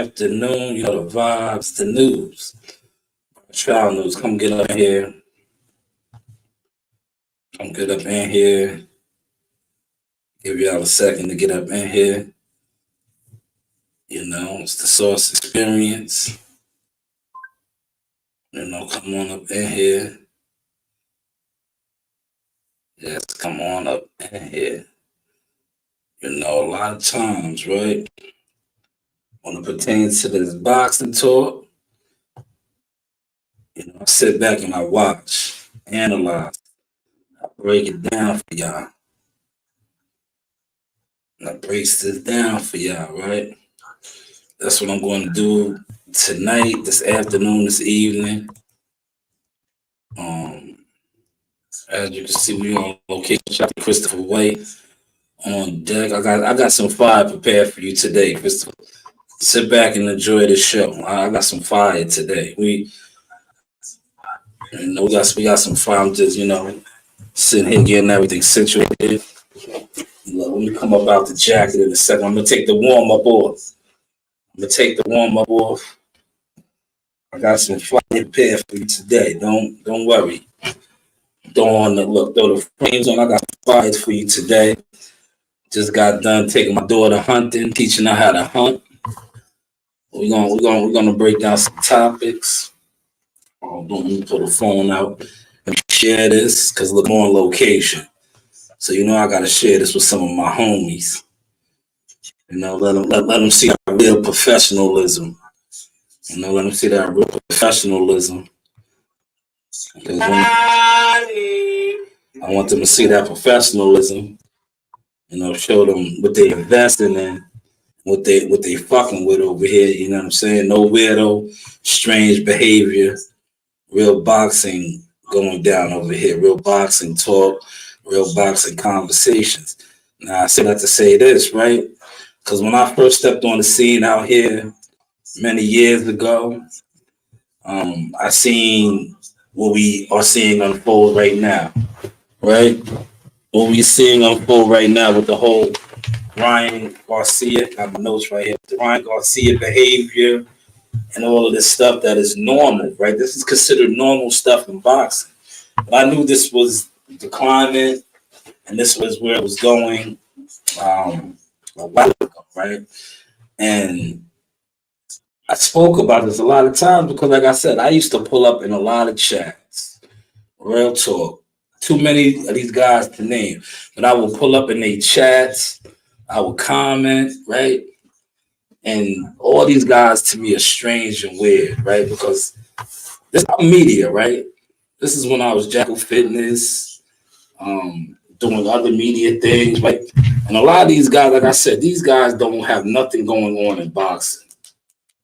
afternoon. You know the vibes, the news. Trial news. Come get up in here. Come get up in here. Give y'all a second to get up in here. You know, it's the Source Experience. You know, come on up in here. Yes, come on up in here. You know, a lot of times, right? When it pertains to this boxing talk, you know, I sit back and I watch, analyze, I break it down for y'all. And I breaks this down for y'all, right? That's what I'm going to do tonight, this afternoon, this evening. As you can see, we on location. Shout out to Christopher White on deck. I got some fire prepared for you today, Christopher. Sit back and enjoy the show. I got some fire today. We got some fire. I'm just sitting here getting everything situated. Let me come up out the jacket in a second. I'm gonna take the warm up off. I got some fire prepared for you today. Don't worry. Throw the frames on. I got fire for you today. Just got done taking my daughter hunting, teaching her how to hunt. We're gonna break down some topics. Let me pull the phone out and share this because look, more on location. So I gotta share this with some of my homies. Let them see that real professionalism. Let them see that real professionalism. I want them to see that professionalism. Show them what they investing in, what they fucking with over here. You know what I'm saying? No weirdo, strange behavior, real boxing going down over here. Real boxing talk, real boxing conversations. Now I say that to say this, right? Because when I first stepped on the scene out here many years ago, I seen what we are seeing unfold right now, right? What we seeing unfold right now with the whole Ryan Garcia, I have my notes right here, the Ryan Garcia behavior and all of this stuff that is normal, right? This is considered normal stuff in boxing. But I knew this was declining and this was where it was going a while ago, right? And I spoke about this a lot of times because, like I said, I used to pull up in a lot of chats, real talk. Too many of these guys to name, but I will pull up in their chats. I will comment, right? And all these guys to me are strange and weird, right? Because this is media, right? This is when I was Jackal Fitness, doing other media things, right? And a lot of these guys, like I said, these guys don't have nothing going on in boxing.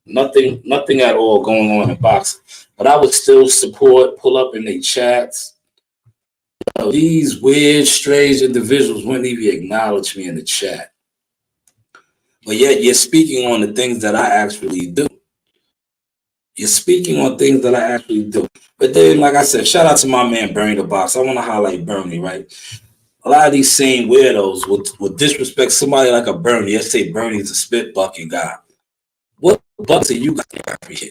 Nothing at all going on in boxing. But I would still support, pull up in their chats. These weird, strange individuals wouldn't even acknowledge me in the chat. But yet you're speaking on the things that I actually do. You're speaking on things that I actually do. But then, like I said, shout out to my man Bernie the Box. I want to highlight Bernie, right? A lot of these same weirdos would disrespect somebody like a Bernie. Let's say Bernie's a spit bucket guy. What bucks are you got here?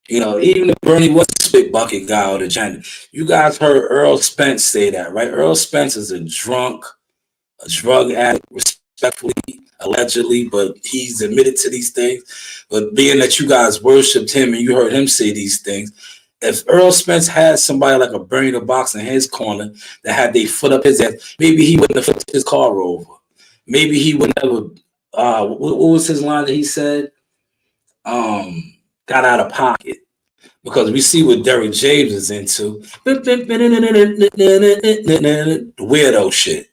Even if Bernie was a spit bucket guy or the gender, you guys heard Earl Spence say that, right? Earl Spence is a drug addict, respectfully, allegedly, but he's admitted to these things. But being that you guys worshipped him and you heard him say these things, if Earl Spence had somebody like a Bernie the Box in his corner that had their foot up his ass, maybe he wouldn't have flipped his car over. Maybe he would never. What was his line that he said? Got out of pocket. Because we see what Derrick James is into. Weirdo shit.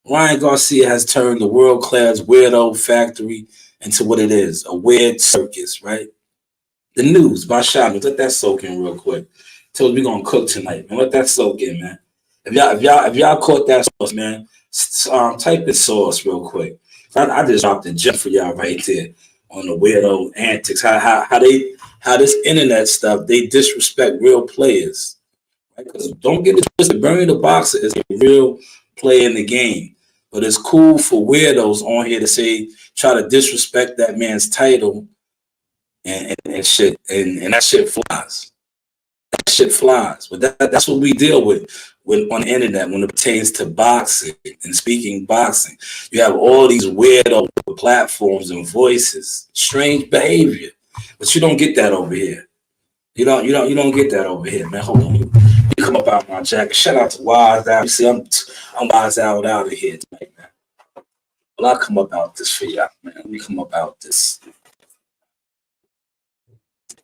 Ryan Garcia has turned the world-class weirdo factory into what it is, a weird circus, right? The news by Shanewz. Let that soak in real quick. Till we're gonna cook tonight, man. Let that soak in, man. If y'all caught that sauce, man, type the sauce real quick. I just dropped a gem for y'all right there on the weirdo antics. How this internet stuff, they disrespect real players. Right? Because don't get it twisted, Bernie the Boxer is a real player in the game. But it's cool for weirdos on here to say, try to disrespect that man's title and shit. And that shit flies. That shit flies. But that's what we deal with when on the internet when it pertains to boxing and speaking boxing. You have all these weirdo platforms and voices, strange behavior. But you don't get that over here. You don't get that over here, man. Hold on. You come up out my jacket. Shout out to Wise Out. You see, I'm Wise out of here tonight, man. Well, I'll come up out this for y'all, man. Let me come up out this.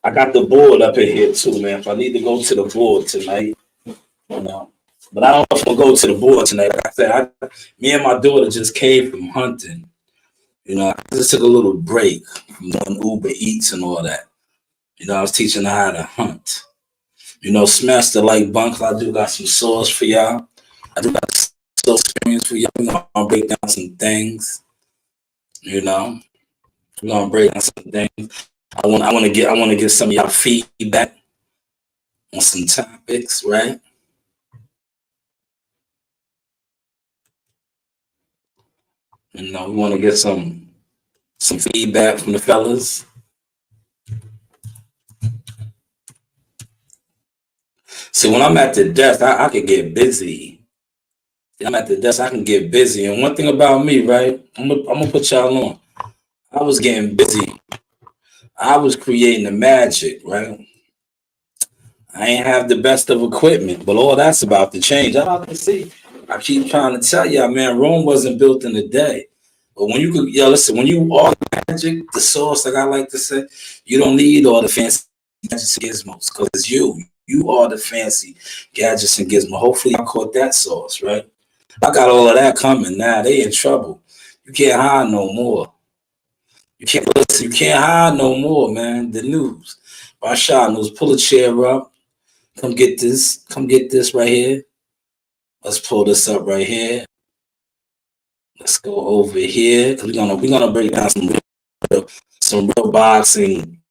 I got the board up in here too, man. If I need to go to the board tonight, you know. But I don't know if I'll go to the board tonight. Like I said, me and my daughter just came from hunting. You know, I just took a little break from doing Uber Eats and all that. You know, I was teaching her how to hunt. You know, smash the like button. I do got some sauce for y'all. I do got some experience for y'all. We're gonna break down some things. You know, we're gonna break down some things. I want to get some of y'all feedback on some topics, right? You know, we want to get some feedback from the fellas. See, when I'm at the desk, I can get busy. I'm at the desk, I can get busy. And one thing about me, right? I'm gonna put y'all on. I was getting busy. I was creating the magic, right? I ain't have the best of equipment, but all that's about to change. I can see. I keep trying to tell y'all, man, Rome wasn't built in a day. But when you could, listen, when you are magic, the source, like I like to say, you don't need all the fancy gadgets and gizmos, because it's you. You are the fancy gadgets and gizmos. Hopefully, I caught that source, right? I got all of that coming now. They in trouble. You can't hide no more. You can't listen. You can't hide no more, man. The news. By Shanewz, pull a chair up. Come get this. Come get this right here. Let's pull this up right here. Let's go over here because we're gonna break down some real boxing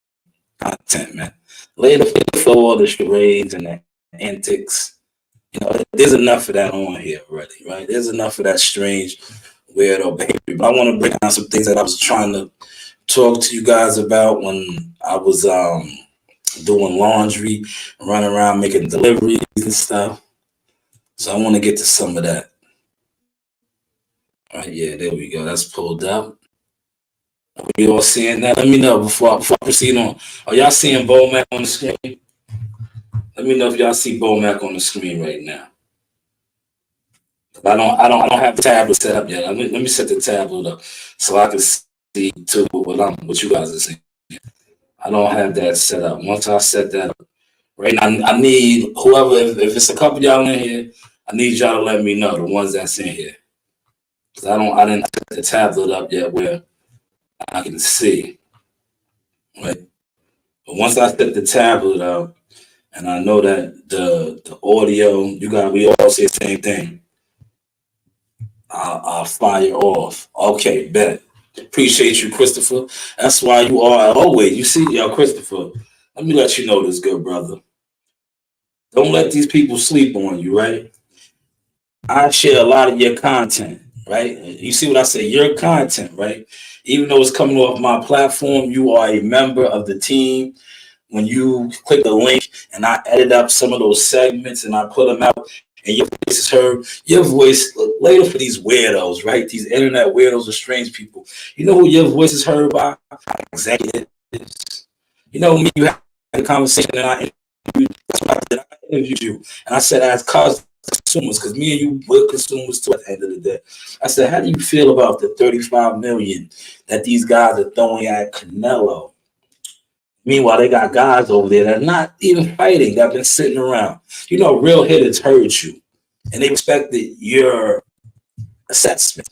content, man. Later for all the charades and the antics. You know, there's enough of that on here already, right? There's enough of that strange, weirdo behavior. But I want to break down some things that I was trying to talk to you guys about when I was doing laundry, running around making deliveries and stuff. So I want to get to some of that. All right, yeah, there we go. That's pulled up. Are you all seeing that? Let me know before I proceed on. Are y'all seeing Bomac on the screen? Let me know if y'all see Bomac on the screen right now. I don't have the tablet set up yet. Let me set the tablet up so I can see too what you guys are seeing. I don't have that set up. Once I set that up, right now, I need whoever, if it's a couple y'all in here, I need y'all to let me know, the ones that's in here. Because I didn't set the tablet up yet where I can see. Right? But once I set the tablet up and I know that the audio, we all say the same thing. I'll fire off. Okay, bet. Appreciate you, Christopher. That's why you are always. You see, Christopher, let me let you know this, good brother. Don't let these people sleep on you, right? I share a lot of your content, right? You see what I say? Your content, right? Even though it's coming off my platform, you are a member of the team. When you click the link and I edit up some of those segments and I put them out and your voice is heard, your voice, later for these weirdos, right? These internet weirdos or strange people. You know who your voice is heard by? Executives. You know me, you had a conversation and I interviewed you. And I said, as consumers, because me and you were consumers too at the end of the day. I said, how do you feel about the 35 million that these guys are throwing at Canelo? Meanwhile, they got guys over there that are not even fighting, that have been sitting around. You know, real hitters heard you, and they respected your assessment,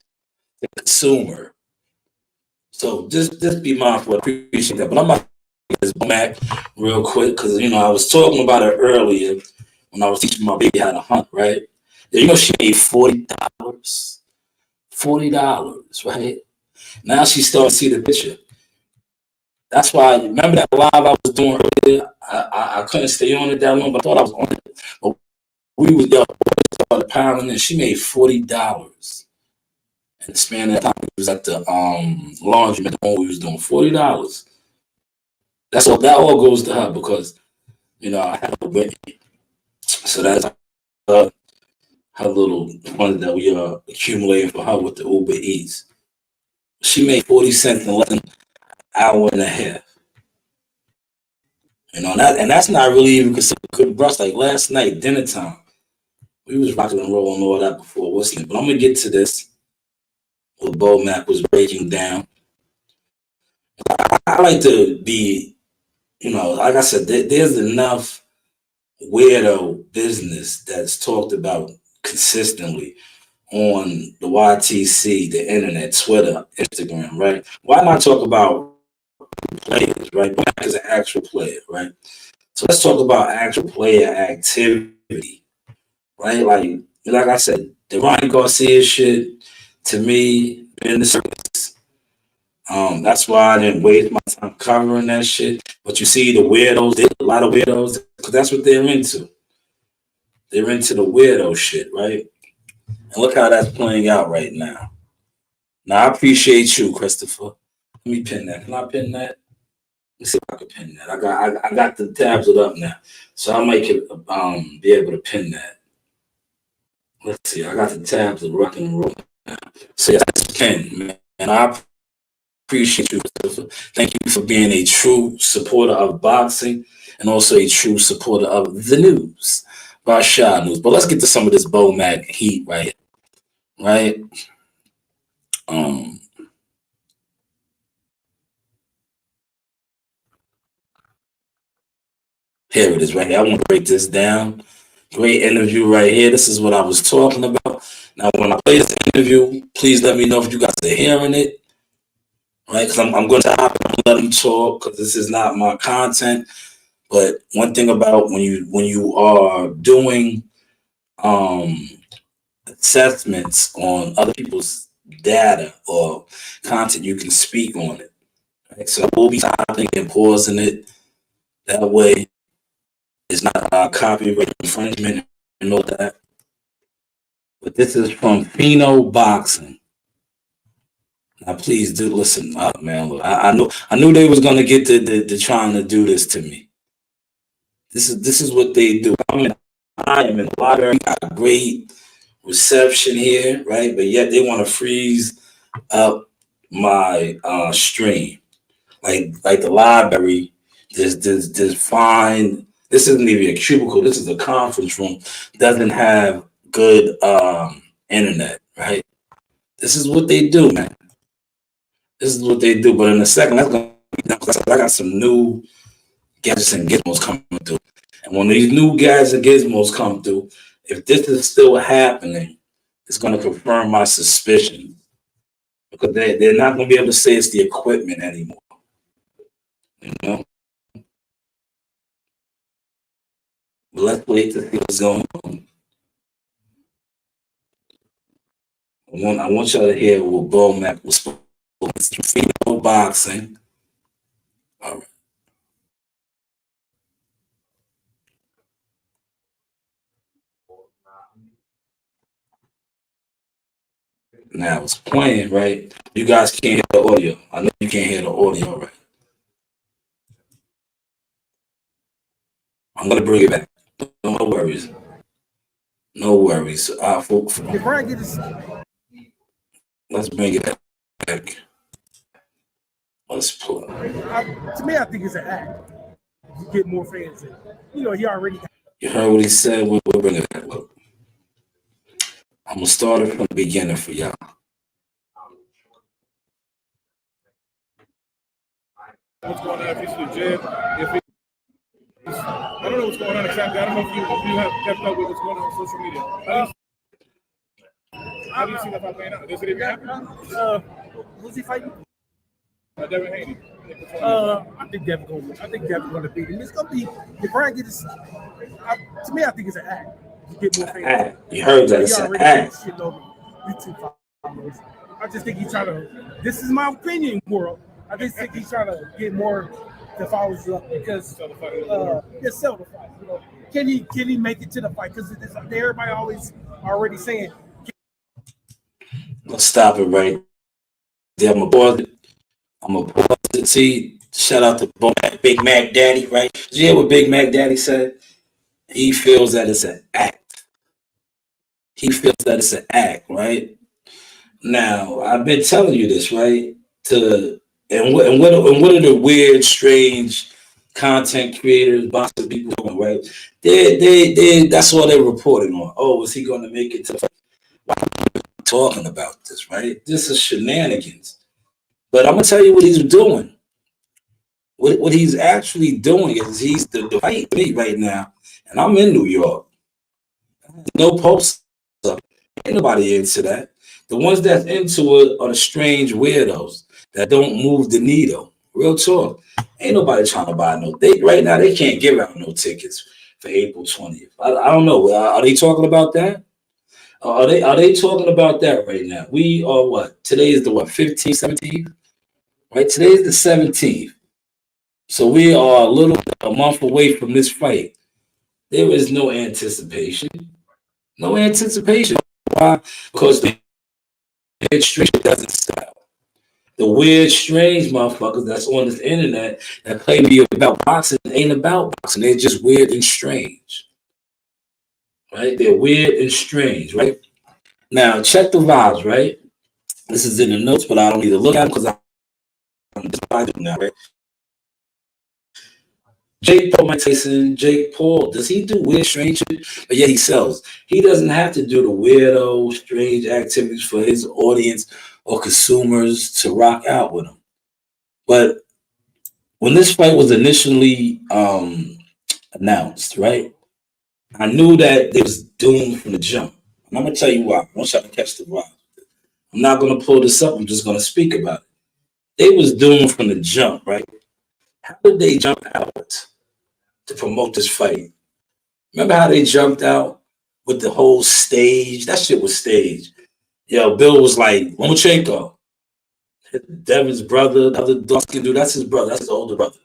the consumer. So just be mindful. I appreciate that. But I'm not going to go back real quick because, I was talking about it earlier when I was teaching my baby how to hunt, right? She made $40. $40, right? Now she's starting to see the picture. That's why, remember that live I was doing earlier? I couldn't stay on it that long, but I thought I was on it. But we started piling in. She made $40. And the span of time, we was at the laundromat when we was doing $40. That's all. That all goes to her because I have a Whitney, so that's her little funds that we are accumulating for her with the Uber Eats. She made 40 cents in less than an hour and a half. And that's not really even considered good brush. Like last night, dinner time, we was rocking and rolling and all that before whistling. But I'm gonna get to this. What Bo Mac was breaking down. I like to be, like I said, there's enough weirdo business that's talked about consistently on the YTC, the internet, Twitter, Instagram, right? Why not talk about players, right? Bo Mac is an actual player, right? So let's talk about actual player activity, right? Like I said, the Ryan Garcia shit, to me, in the circus. That's why I didn't waste my time covering that shit. But you see the weirdos, there's a lot of weirdos, because that's what they're into. They're into the weirdo shit, right? And look how that's playing out right now. Now, I appreciate you, Christopher. Let me pin that. Can I pin that? Let's see if I can pin that. I got the tabs up now, so I might be able to pin that. Let's see. I got the tabs of rock and roll now. So yeah, that's pinned, man. And I appreciate you, Christopher. Thank you for being a true supporter of boxing and also a true supporter of the news by Shanewz. But let's get to some of this Bo Mac heat right here, right? Here it is right here. I want to break this down. Great interview right here. This is what I was talking about. Now, when I play this interview, please let me know if you guys are hearing it, right? Because I'm going to stop and let them talk because this is not my content. But one thing about when you are doing assessments on other people's data or content, you can speak on it. Right? So we'll be stopping and pausing it. That way, it's not copyright infringement and all that. But this is from Pheno Boxing. Now, please do listen up, man. Look, I knew they was gonna get to trying to do this to me. This is what they do. I am in the library. Got great reception here, right? But yet they want to freeze up my stream. Like the library, there's fine. This isn't even a cubicle. This is a conference room. Doesn't have good internet, right? This is what they do, man. This is what they do. But in a second, that's gonna be done because I got some new gadgets and gizmos coming through. And when these new gadgets and gizmos come through, if this is still happening, it's gonna confirm my suspicion. Because they're not gonna be able to say it's the equipment anymore. You know? But let's wait to see what's going on. I want y'all to hear what Bo Mac was spoken. Pheno Boxing. All right. Now it's playing, right? You guys can't hear the audio. I know you can't hear the audio, right? I'm gonna bring it back. No worries. No worries. Let's bring it back. Let's pull it. To me, I think it's an act. You get more fans in. He already. You heard what he said. We'll bring it back. Look, I'm gonna start it from the beginning for y'all. What's going on? If he's legit, I don't know what's going on exactly. I don't know if you have kept up with what's going on social media. How do you see that fight playing out? Does it even happen? Who's he fighting? Devin Haney. I think Devin's going to beat him. It's going to be the Brian gets. To me, I think it's an act. You get more fans. You heard that? It's an act. YouTube followers. I just think he's trying to. This is my opinion, world. I just think he's trying to get more the followers up because sell the fight. Can he make it to the fight? Because everybody always already saying. Let's stop it right there. I'm a pause it. See, shout out to Big Mac Daddy, right? Did you hear what Big Mac Daddy said? He feels that it's an act. He feels that it's an act, right? Now, I've been telling you this, right? To and what are the weird, strange content creators, boxing people doing, right? They that's what they're reporting on. Oh, is he going to make it to? Why are we talking about this, right? This is shenanigans. But I'm gonna tell you what he's doing. What he's actually doing is he's the fight me right now, and I'm in New York. No posts up. Ain't nobody into that. The ones that's into it are the strange weirdos that don't move the needle. Real talk. Ain't nobody trying to buy no. They right now they can't give out no tickets for April 20th. I don't know. Are they talking about that? Are they talking about that right now? We are what? Today is the what? 15th, 17th? Right? Today is the 17th. So we are a month away from this fight. There is no anticipation. No anticipation. Why? Because the weird strange doesn't stop. The weird strange motherfuckers that's on this internet that claim to be about boxing ain't about boxing. They're just weird and strange. Right? They're weird and strange, right? Now check the vibes, right? This is in the notes, but I don't need to look at them because I'm just now, right? Jake Paul, Mike Tyson, Jake Paul, does he do weird, strange shit? But yeah, he sells. He doesn't have to do the weirdo, strange activities for his audience or consumers to rock out with him. But when this fight was initially announced, right, I knew that it was doomed from the jump. And I'm going to tell you why. I want y'all to catch the vibe. I'm not going to pull this up. I'm just going to speak about it. They was doomed from the jump, right? How did they jump out to promote this fight? Remember how they jumped out with the whole stage? That shit was staged. Yo, Bill was like, Lomachenko, Devin's brother, the other dark skin dude, that's his brother, that's his older brother.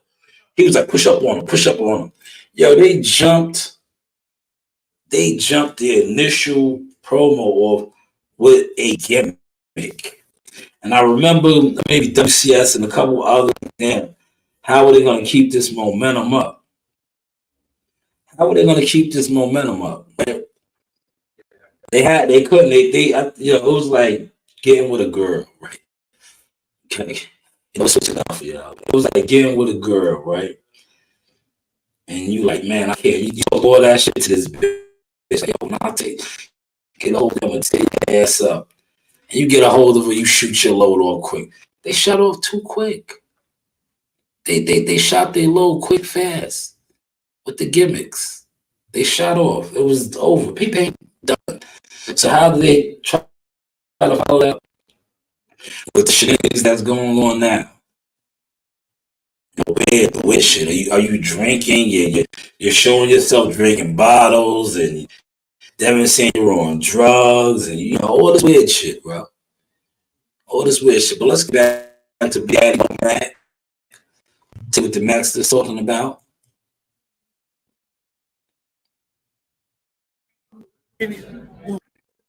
He was like, push up on him, push up on him. Yo, they jumped the initial promo off with a gimmick. And I remember maybe WCS and a couple other, damn, how are they going to keep this momentum up? How are they going to keep this momentum up? Right? They couldn't, it was like getting with a girl, right? Okay. Switch it up for y'all. It was like getting with a girl, right? And you like, man, I can't, you talk all that shit to this bitch. Like, yo, nah, get a hold of them and take their ass up. And you get a hold of her, you shoot your load off quick. They shut off too quick. They shot their load quick, fast with the gimmicks. They shot off. It was over. People ain't done. So how do they try to follow that with the shenanigans that's going on now? The weird shit. Are you drinking? You're showing yourself drinking bottles, and Devin saying you're on drugs, and all this weird shit, bro. All this weird shit. But let's get back to Daddy Mac. See what the Max is talking about.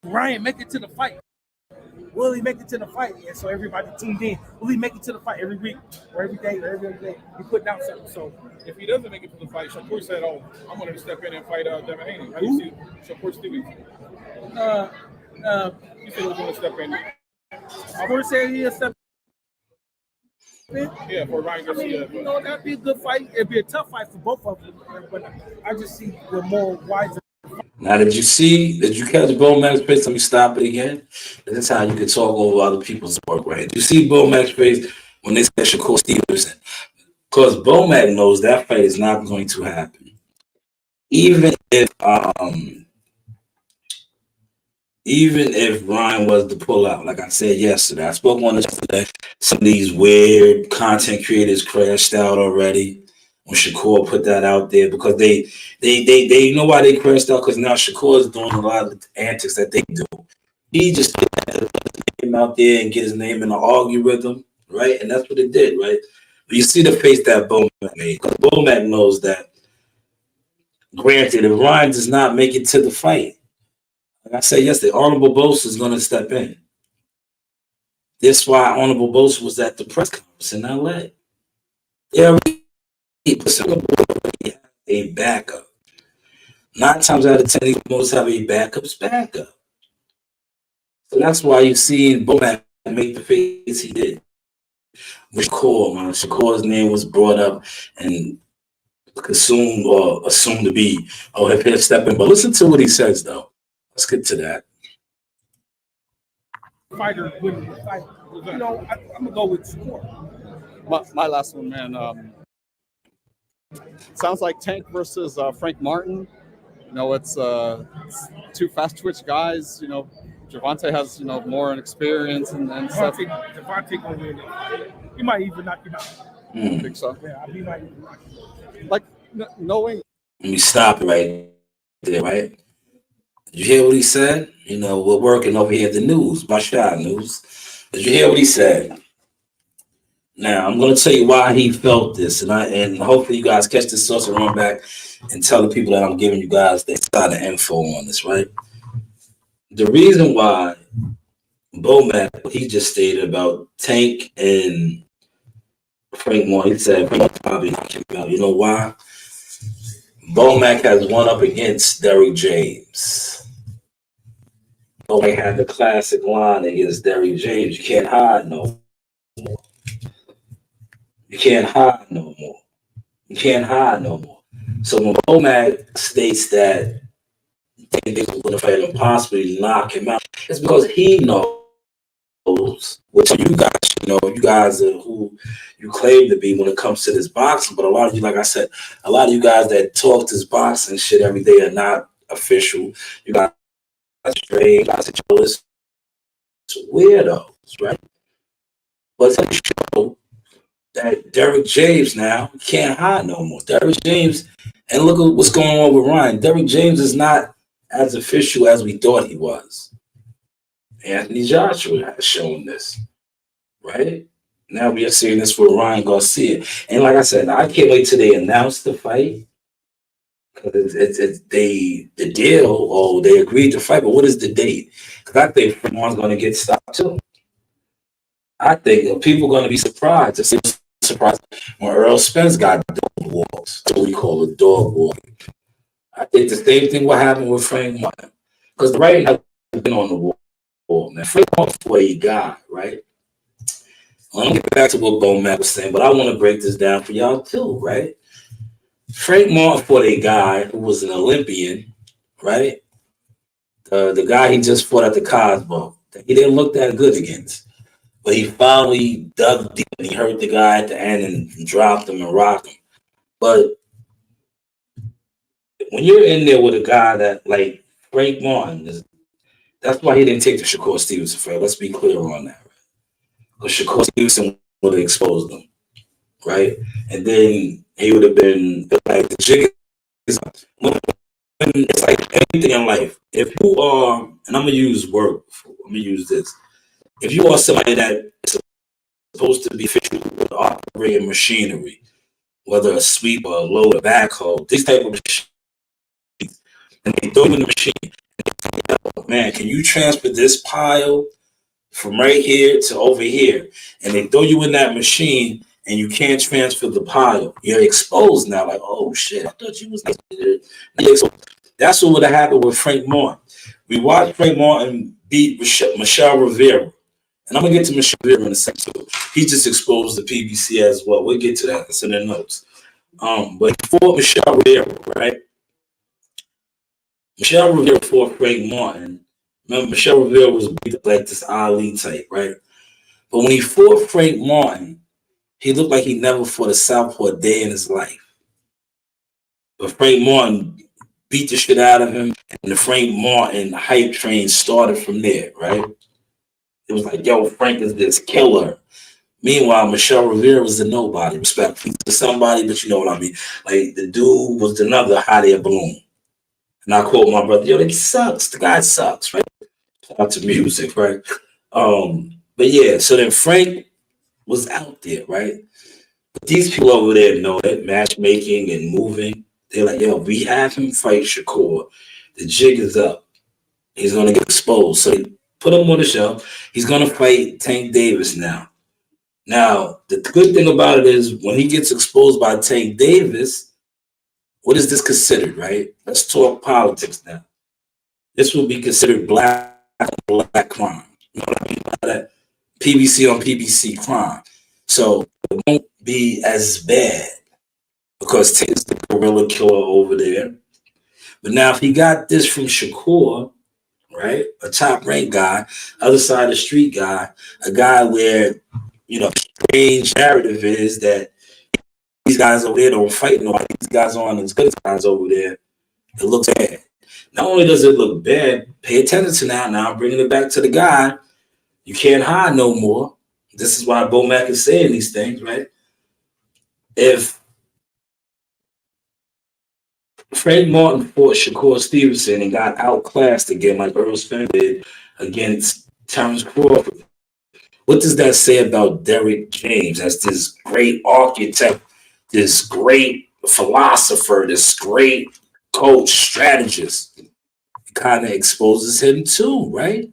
Ryan make it to the fight? Will he make it to the fight? And so everybody tuned in. Will he make it to the fight every week or every day or every other day? He put down something. So if he doesn't make it to the fight, Shakur said, "Oh, I'm going to step in and fight Devin Haney." How do you see Shakur Stevens? He said he was going to step in. Shakur said he'll step in. Yeah, for Ryan Garcia. That'd be a good fight. It'd be a tough fight for both of them. But I just see the more wiser. Now, did you catch Bo Mac's face? Let me stop it again. This is how you can talk over other people's work, right? Did you see Bo Mac's face when they said Shakur Stevenson? Because Bo Mac knows that fight is not going to happen. Even if Ryan was to pull out, like I said yesterday, I spoke on this yesterday. Some of these weird content creators crashed out already when Shakur put that out there because they know why they crashed out, because now Shakur is doing a lot of the antics that they do. He just put his name out there and get his name in an algorithm, right? And that's what it did, right? But you see the face that Bo Mac made, because Bo Mac knows that, granted, if Ryan does not make it to the fight, like I said yesterday, Honorable Boast is going to step in. That's why Honorable Boast was at the press conference in LA. Yeah, he had a backup. 9 times out of 10, these promoters have a backup's backup. So that's why you see Bomac make the face he did. Shakur, man. Shakur's name was brought up and consumed or assumed to be, oh, hip stepping. But listen to what he says, though. Let's get to that. Fighter winning the fight. You know, I'm gonna go with Shakur. My last one, man. Sounds like Tank versus Frank Martin. You know, it's two fast twitch guys. You know, Gervonta has more experience and stuff. Gervonta gonna win it. He might even knock him out. I think so. Yeah, he might even knock him out. Like knowing. Let me stop it right there, right? Did you hear what he said? You know, we're working over here at the news, my shot news. Did you hear what he said? Now, I'm going to tell you why he felt this, and hopefully you guys catch this source and run back and tell the people that I'm giving you guys the inside info on this, right? The reason why Bomac, what he just stated about Tank and Frank Moore, he said Frank probably knocked him out. You know why? Bomac has one up against Derrick James. Bomac had the classic line against Derrick James. You can't hide no more. You can't hide no more. You can't hide no more. So when Bomac states that they going to fight him, possibly knock him out, it's because he knows, which you guys are who you claim to be when it comes to this boxing. But a lot of you, like I said, a lot of you guys that talk this boxing shit every day are not official. You guys are straight, you guys are jealous, weirdos, right? But it's a show that Derrick James now can't hide no more. Derrick James, and look at what's going on with Ryan. Derrick James is not as official as we thought he was. Anthony Joshua has shown this, right? Now we are seeing this with Ryan Garcia. And like I said, I can't wait till they announce the fight. Because it's the deal, or they agreed to fight, but what is the date? Because I think Fremont's going to get stopped too. I think people are going to be surprised. It's surprised when Earl Spence got dog walks. That's what we call a dog walk. I think the same thing will happen with Frank Martin. Because the writing has been on the wall, man. Frank Martin's a guy, right? Let me get back to what Bomac was saying, but I want to break this down for y'all too, right? Frank Martin fought a guy who was an Olympian, right? The guy he just fought at the Cosmo. He didn't look that good against. But he finally dug deep and he hurt the guy at the end and dropped him and rocked him. But when you're in there with a guy that, like Frank Martin, that's why he didn't take the Shakur Stevenson fight. Let's be clear on that. Because Shakur Stevenson would have exposed him, right? And then he would have been like the jig is it's like anything in life. If you are, and I'm gonna use work, I'm gonna use this. If you are somebody that is supposed to be official with operating machinery, whether a sweeper, a load, a backhoe, this type of machine, and they throw you in the machine, and they say, man, can you transfer this pile from right here to over here? And they throw you in that machine and you can't transfer the pile. You're exposed now, like, oh shit, I thought you was that's what would have happened with Frank Martin. We watched Frank Martin beat Michelle Rivera. And I'm gonna get to Michelle Rivera in a second. So he just exposed the PBC as well. We'll get to that. It's in the notes. But for Michelle Rivera, right? Michelle Rivera fought Frank Martin. Remember, Michelle Rivera was like this Ali type, right? But when he fought Frank Martin, he looked like he never fought a southpaw a day in his life. But Frank Martin beat the shit out of him, and the Frank Martin hype train started from there, right? It was like, yo, Frank is this killer. Meanwhile, Michelle Rivera was a nobody. Respect to somebody, but you know what I mean. Like, the dude was another hot air balloon. And I quote my brother, yo, that sucks. The guy sucks, right? Shout out to music, right? But yeah, so then Frank was out there, right? But these people over there know that matchmaking and moving. They're like, yo, we have him fight Shakur. The jig is up. He's going to get exposed. So Put him on the show. He's gonna fight Tank Davis now. Now, the good thing about it is when he gets exposed by Tank Davis, what is this considered, right? Let's talk politics now. This will be considered black crime. You know what I mean by that? PBC on PBC crime. So it won't be as bad because Tank is the gorilla killer over there. But now if he got this from Shakur, right, a top ranked guy, other side of the street guy, a guy where, you know, strange narrative is that these guys over there don't fight nobody. These guys aren't as good as guys over there. It looks bad. Not only does it look bad, pay attention to that. Now I'm bringing it back to the guy. You can't hide no more. This is why Bo Mack is saying these things, right? If Frank Martin fought Shakur Stevenson and got outclassed again, like Earl Spence did against Terrence Crawford, what does that say about Derrick James as this great architect, this great philosopher, this great coach, strategist? It kind of exposes him too, right?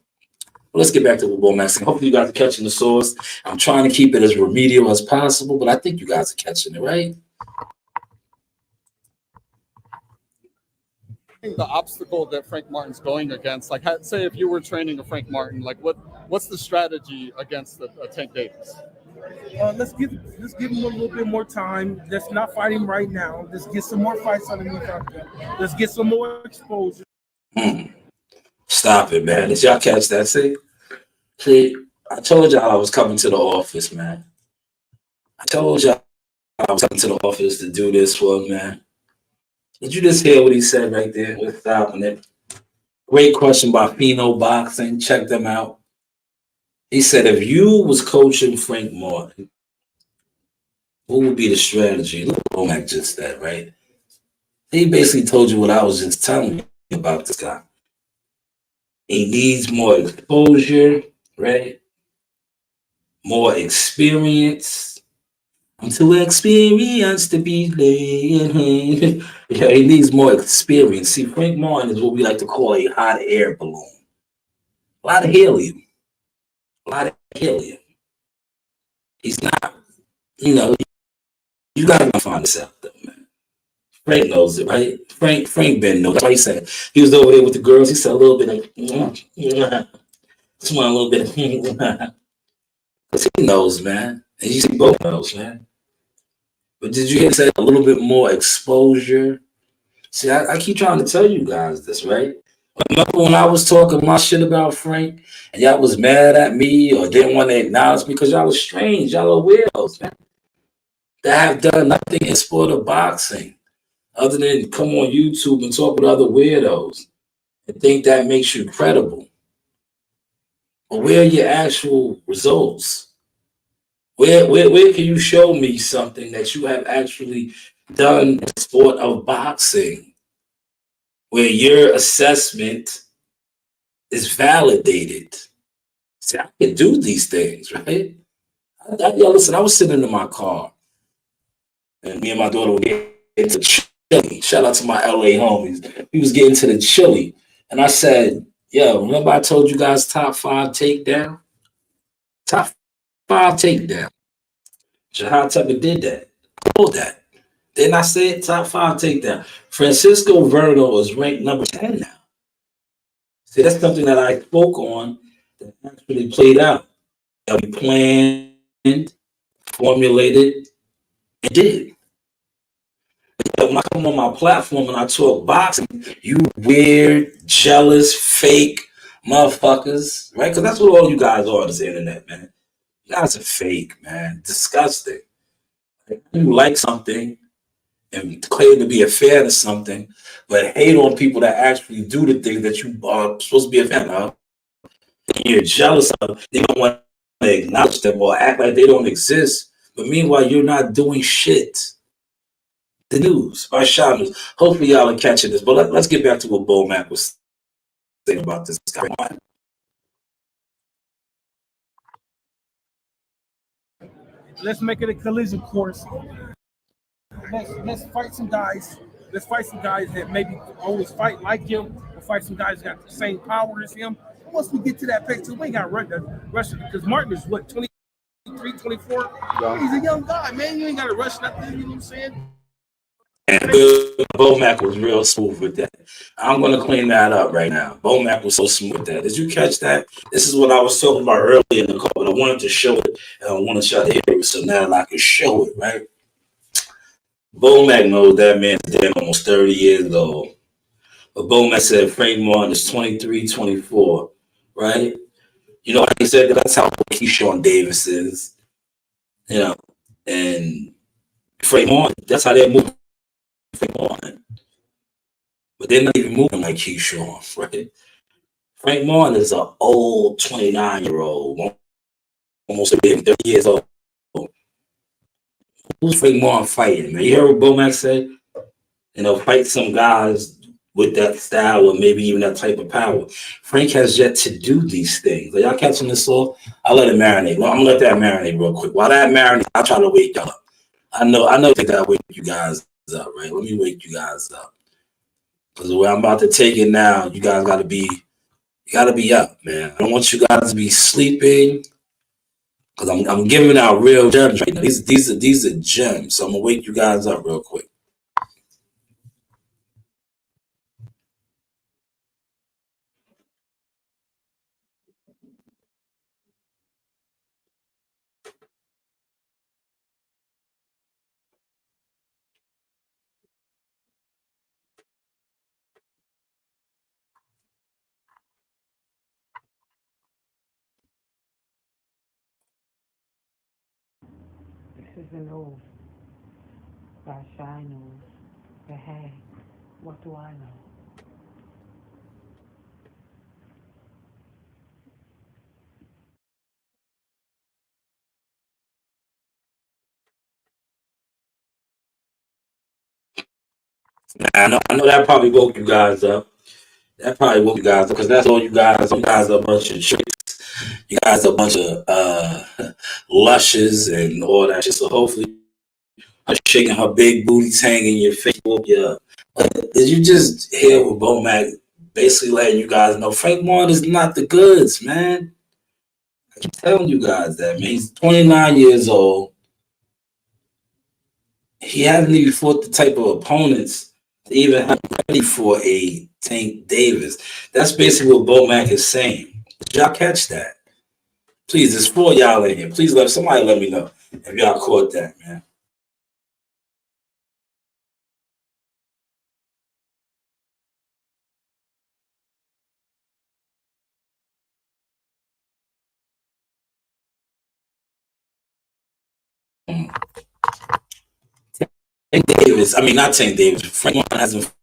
Well, let's get back to what Bo Mack said. Hopefully you guys are catching the source. I'm trying to keep it as remedial as possible, but I think you guys are catching it, right? The obstacle that Frank Martin's going against, like say if you were training a Frank Martin, like what's the strategy against a Tank Davis? Let's give him a little bit more time. Let's not fight him right now. Let's get some more fights underneath our belt. Let's get some more exposure. Stop it, man. Did y'all catch that? See, I told y'all I was coming to the office, man. I told y'all I was coming to the office to do this one, man. Did you just hear what he said right there? We're stopping it. Great question by Pheno Boxing. Check them out. He said, if you was coaching Frank Martin, what would be the strategy? Look what Mac just said, right? He basically told you what I was just telling you about this guy. He needs more exposure, right? More experience. I'm too experienced to be late. Yeah, he needs more experience. See, Frank Martin is what we like to call a hot air balloon. A lot of helium. He's not, you know, you gotta find this out though, man. Frank knows it, right? Frank Ben knows. That's why he said he was over there with the girls. He said a little bit of smile, a little bit of because he knows, man. And you see both knows, man. But did you hear say a little bit more exposure? See, I keep trying to tell you guys this, right? Remember when I was talking my shit about Frank and y'all was mad at me or didn't want to acknowledge me because y'all was strange, y'all are weirdos, man. That have done nothing in sport of boxing other than come on YouTube and talk with other weirdos and think that makes you credible. But where are your actual results? Where can you show me something that you have actually done in the sport of boxing where your assessment is validated? See, I can do these things, right? Listen, I was sitting in my car and me and my daughter were getting into chili. Shout out to my LA homies. We was getting to the chili. And I said, yo, remember I told you guys top 5 takedown? Top 5 takedown. Jahad Tucker did that. I told that. Didn't I say it? Top 5 takedown. Francisco Verno is ranked number 10 now. See, that's something that I spoke on that actually played out. That we planned, formulated, and did. But when I come on my platform and I talk boxing, you weird, jealous, fake motherfuckers, right? Because that's what all you guys are on this internet, man. You guys are fake, man. Disgusting. You like something and claim to be a fan of something, but hate on people that actually do the things that you are supposed to be a fan of. And you're jealous of. You don't want to acknowledge them or act like they don't exist. But meanwhile, you're not doing shit. The news by Shanewz. Hopefully, y'all are catching this. But let's get back to what Bo Mack was saying about this guy. Let's make it a collision course. Let's fight some guys. Let's fight some guys that maybe always fight like him, or fight some guys that got the same power as him, Once we get to that pace, we ain't got to rush it because Martin is what 23, 24. Yeah. He's a young guy, man. You ain't got to rush nothing. You know what I'm saying? And Bomac was real smooth with that. I'm gonna clean that up right now. Bomac was so smooth with that. Did you catch that? This is what I was talking about earlier in the call, but I wanted to show it, and I want to try to hear it, so now I can show it, right? Bomac knows that man's damn almost 30 years old. But Bomac said Frank Martin is 23, 24, right? You know, he said that's how Keyshawn Davis is, you know, and Frank Martin, that's how they're moving. But they're not even moving like Keyshawn, right? Frank Martin is an old 29-year-old, almost 30 years old. Who's Frank Martin fighting, man? You heard what Bomac said? You know, fight some guys with that style or maybe even that type of power. Frank has yet to do these things. Are y'all catching this off? I'll let it marinate. Well, I'm gonna let that marinate real quick. While that marinate, I'll try to wake y'all up. I know that I wake you guys up, right? Let me wake you guys up. Because the way I'm about to take it now, you guys gotta be up, man. I don't want you guys to be sleeping. Because I'm giving out real gems right now. These are gems. So I'm gonna wake you guys up real quick. This is the news by Shanewz. But hey, what do I know? I know that probably woke you guys up. That probably woke you guys up because that's all you guys. You guys are a bunch of tricks. You guys are a bunch of lushes and all that shit. So hopefully, her shaking her big booty, hanging your face. Yeah. Did you just hear what Bomac basically letting you guys know? Frank Martin is not the goods, man. I keep telling you guys that, man. He's 29 years old. He hasn't even fought the type of opponents to even have ready for a Tank Davis. That's basically what Bomac is saying. Did y'all catch that? Please, there's 4 y'all in here. Please somebody let me know if y'all caught that, man. Tank Davis, I mean not Tank Davis. Frank Martin hasn't fought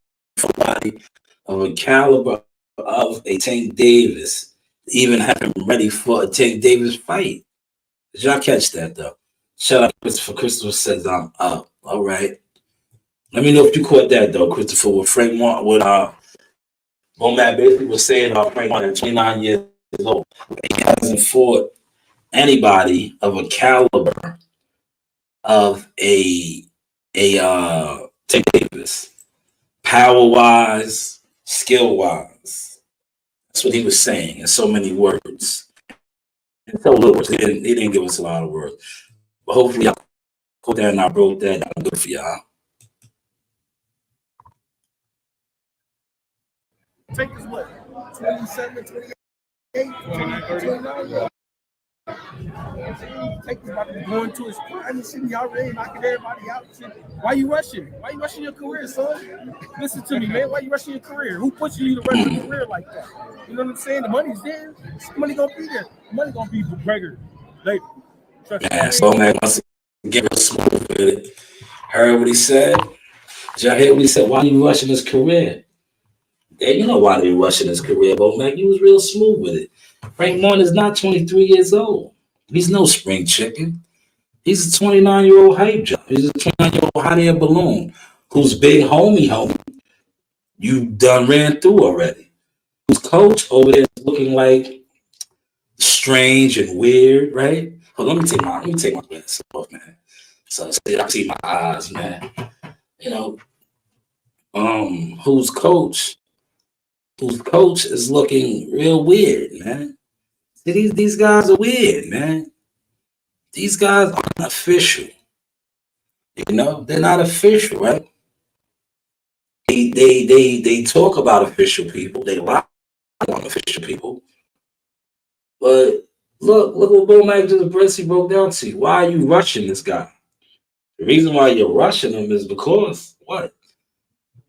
somebody of a caliber of a Tank Davis, even have him ready for a Tank Davis fight. Did y'all catch that though? Shout out Christopher. Christopher says I'm up. All right. Let me know if you caught that though, Christopher. With Frank Martin, what Bomac basically was saying about Frank Martin, 29 years old. He hasn't fought anybody of a caliber of a Tank Davis. Power wise, skill wise. That's what he was saying in so many words. In so little words. He didn't give us a lot of words. But hopefully I caught that and I wrote that. I'm good for y'all. Take is what? 27, 28, 29, 30. 29. Take is about to be going to his prime and shit. Y'all ready knocking everybody out and shit. Why you rushing? Why you rushing your career, son? Listen to me, man. Why you rushing your career? Who pushing you to rush your career like that? You know what I'm saying? The money's there. The money gonna be there. The money gonna be bigger later. Trust me. Man, so man wants to get real smooth with it. Heard what he said? Did y'all hear what he said? Why you rushing his career? Yeah, you know why they rushing his career, but man, he was real smooth with it. Frank Martin is not 23 years old. He's no spring chicken. He's a 29-year-old hype job. He's a 29-year-old hot air balloon who's big homie. You done ran through already. Whose coach over there is looking like strange and weird, right? Hold on, let me take my glasses off, man. So I see my eyes, man. You know, whose coach whose coach is looking real weird, man. See, these guys are weird, man. These guys aren't official. You know, they're not official, right? They talk about official people. They lie on official people. But look what Bo Mac just Brissy broke down to you. Why are you rushing this guy? The reason why you're rushing him is because what?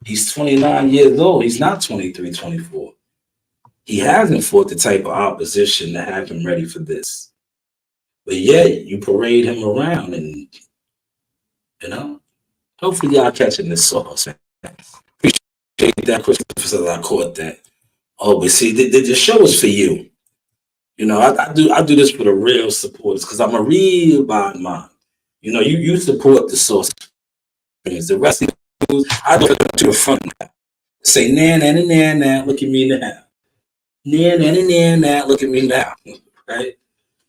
He's 29 years old. He's not 23, 24. He hasn't fought the type of opposition to have him ready for this. But yet you parade him around and, you know, hopefully y'all catching this sauce. Appreciate that, Christopher. I caught that. Oh, but see, the show is for you. You know, I do this for the real supporters because I'm a real bad man. You know, you support the source. The rest of the I go to the front now. Say, nah, look at me now. Nah, look at me now. Right?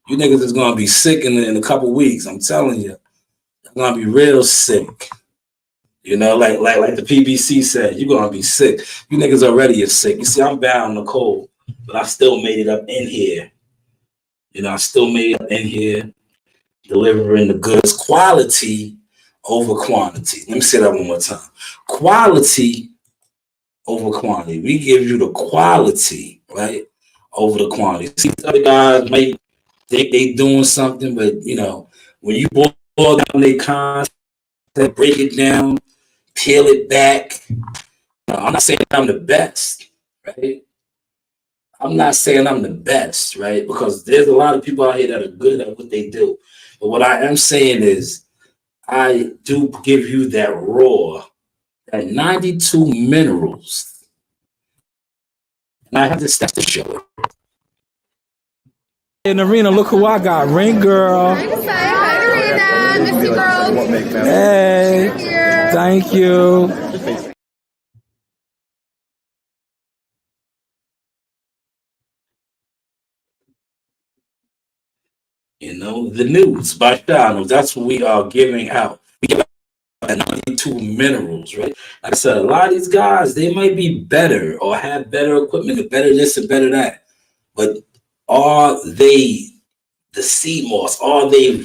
You niggas is gonna be sick in a couple weeks. I'm telling you, you're gonna be real sick. You know, like the PBC said, you're gonna be sick. You niggas already are sick. You see, I'm bad on the cold, but I still made it up in here. You know, I still made it up in here, delivering the goods, quality over quantity. Let me say that one more time. Quality over quantity. We give you the quality, right, over the quantity. See, other guys might think they doing something, but you know, when you boil down their content, break it down, peel it back. I'm not saying I'm the best, right? I'm not saying I'm the best, right? Because there's a lot of people out here that are good at what they do. But what I am saying is I do give you that raw, that 92 minerals. And I have to start to show it. In the arena, look who I got. Ring girl. Hi, Arena. Miss you, girl. Hey. Thank you. You know, the news by Shanewz. That's what we are giving out. We give out 92 minerals, right? Like I said, a lot of these guys, they might be better or have better equipment, better this and better that. But are they the sea moss? Are they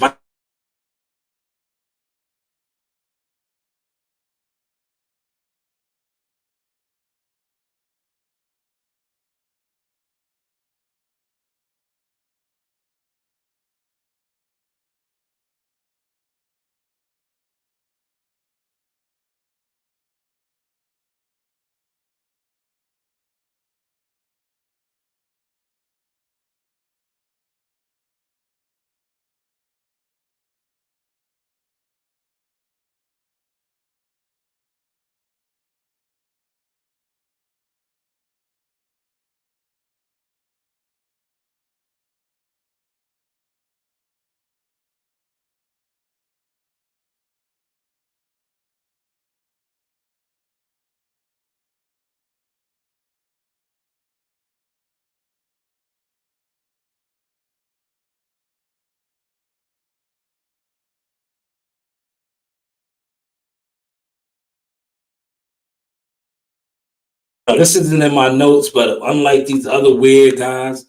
this isn't in my notes, but unlike these other weird guys,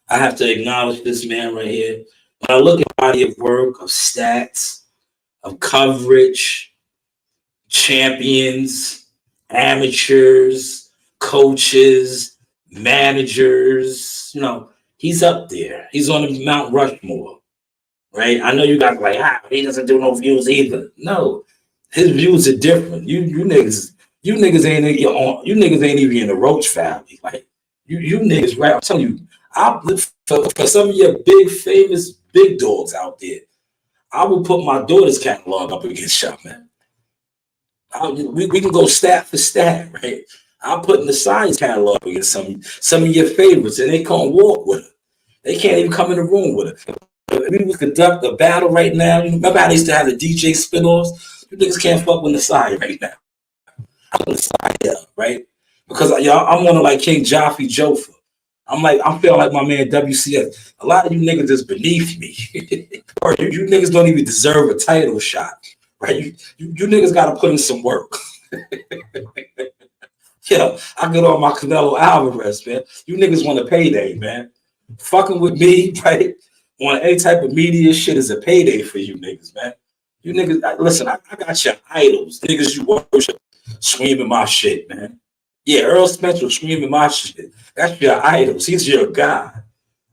I have to acknowledge this man right here. When I look at body of work, of stats, of coverage, champions, amateurs, coaches, managers, you know, he's up there. He's on the Mount Rushmore, right? I know you guys are like, he doesn't do no views either. No, his views are different. You niggas ain't even in the Roach family. Like you niggas, right? I'm telling you, for some of your big famous big dogs out there, I will put my daughter's catalog up against y'all, man. We can go stat for stat, right? I'll put in the science catalog against some of your favorites, and they can't walk with her. They can't even come in the room with her. If we would conduct a battle right now, you remember how they used to have the DJ spin-offs? You niggas can't fuck with the side right now. I'm on the side up, right? Because y'all, I'm one of like King Joffrey Jofa. I'm feeling like my man WCS. A lot of you niggas is beneath me. Or you niggas don't even deserve a title shot. Right? You niggas gotta put in some work. Yo, I get on my Canelo Alvarez, man. You niggas want a payday, man. Fucking with me, right? On any type of media shit is a payday for you niggas, man. You niggas, listen, I got your idols, niggas you worship, screaming my shit, man. Yeah, Earl Spencer screaming my shit. That's your idols. He's your God.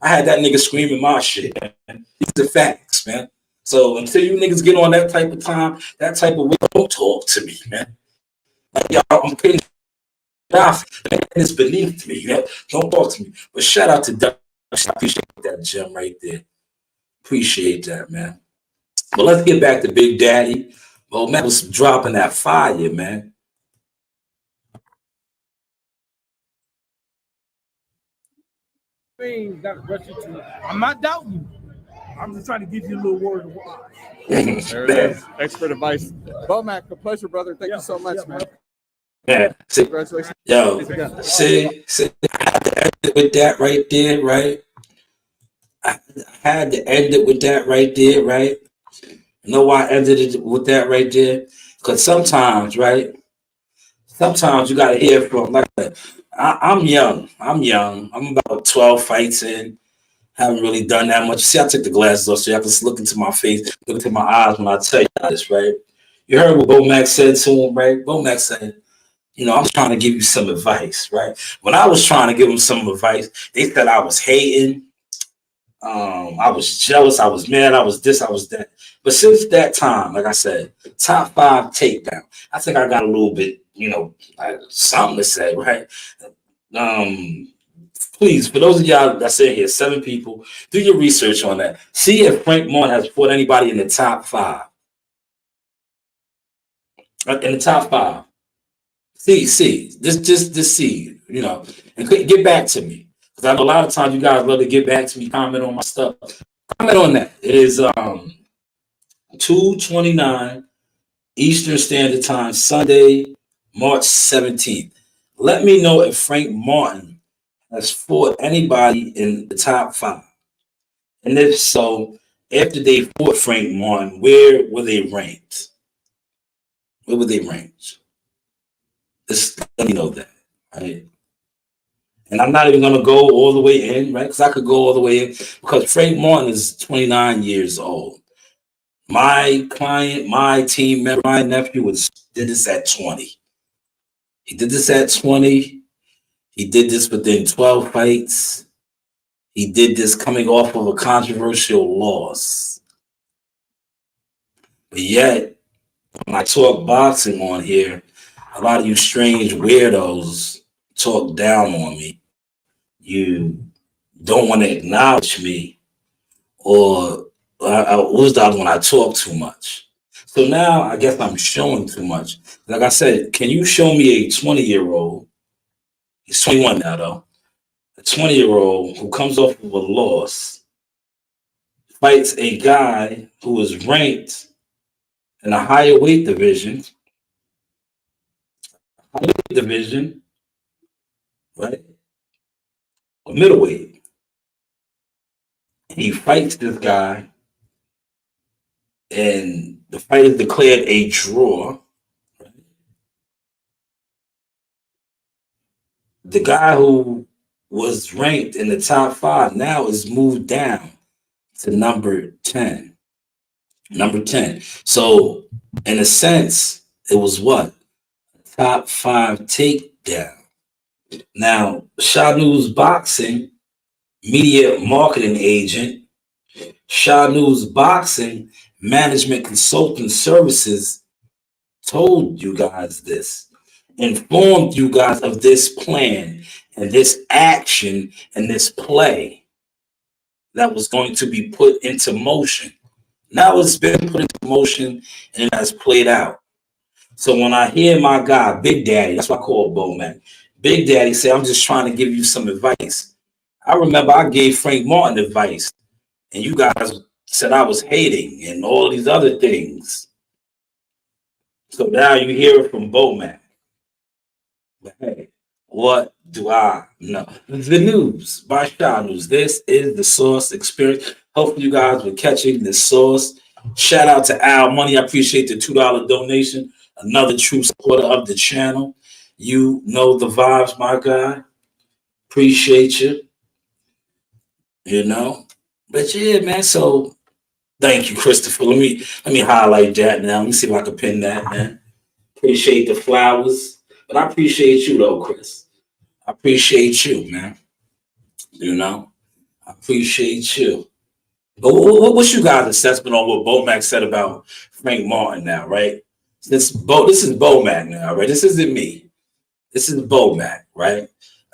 I had that nigga screaming my shit, man. These are facts, man. So until you niggas get on that type of time, that type of way, don't talk to me, man. Like, y'all, I'm paying off, and it's beneath me. You know? Don't talk to me. But shout out to Doug. I appreciate that gem right there. Appreciate that, man. But let's get back to Big Daddy. Well, man was dropping that fire, man. I'm not doubting you. I'm just trying to give you a little word of why. There it is. Expert advice. Bomac, a pleasure, brother. Thank you so much, man. Yeah. See, Congratulations. yo, see, I had to end it with that right there, right? I had to end it with that right there, right? You know why I ended it with that right there? Because sometimes, right? Sometimes you gotta hear from like I'm young. I'm about 12 fights in. Haven't really done that much. See, I took the glasses off so y'all can look into my face, look into my eyes when I tell you this, right? You heard what Bomac said to him, right? Bomac said, you know, I'm trying to give you some advice, right? When I was trying to give him some advice, they said I was hating. I was jealous. I was mad. I was this. I was that. But since that time, like I said, top 5 takedown. I think I got a little bit, you know, something to say, right? Please, for those of y'all that sit here, 7 people, do your research on that. See if Frank Martin has fought anybody in the top 5. In the top 5. See. Just see, you know, and get back to me. Because I know a lot of times you guys love to get back to me, comment on my stuff. Comment on that. It is 2:29 Eastern Standard Time, Sunday, March 17th. Let me know if Frank Martin has fought anybody in the top 5. And if so, after they fought Frank Martin, where were they ranked? Where were they ranked? Just let me know that, right? And I'm not even going to go all the way in, right? Because I could go all the way in because Frank Martin is 29 years old. My client, my team member, my nephew did this at 20. He did this at 20. He did this within 12 fights. He did this coming off of a controversial loss. But yet, when I talk boxing on here, a lot of you strange weirdos talk down on me. You don't want to acknowledge me, or who's the other one? I talk too much. So now I guess I'm showing too much. Like I said, can you show me a 20-year-old? He's 21 now, though. A 20-year-old who comes off of a loss, fights a guy who is ranked in a higher weight division, right? A middleweight. He fights this guy, and the fight is declared a draw. Right? The guy who was ranked in the top 5 now is moved down to number 10. Number 10. So, in a sense, it was what? Top 5 takedown. Now, Shanewz Boxing, media marketing agent, Shanewz Boxing Management Consulting Services told you guys this, informed you guys of this plan and this action and this play that was going to be put into motion. Now it's been put into motion and it has played out. So when I hear my guy, Big Daddy, that's what I call Bowman, Big Daddy say, I'm just trying to give you some advice. I remember I gave Frank Martin advice, and you guys said I was hating and all these other things. So now you hear it from Bowman. But hey, what do I know? The news by Shanewz. This is the Source Experience. Hopefully you guys were catching the source. Shout out to Al Money. I appreciate the $2 donation. Another true supporter of the channel. You know the vibes, my guy. Appreciate you. You know. But yeah, man. So thank you, Christopher. Let me highlight that now. Let me see if I can pin that, man. Appreciate the flowers. But I appreciate you though, Chris. I appreciate you, man. You know, I appreciate you. But what's you guys' assessment on what Bomac said about Frank Martin now, right? This is Bomac now, right? This isn't me. This is Bomac, right?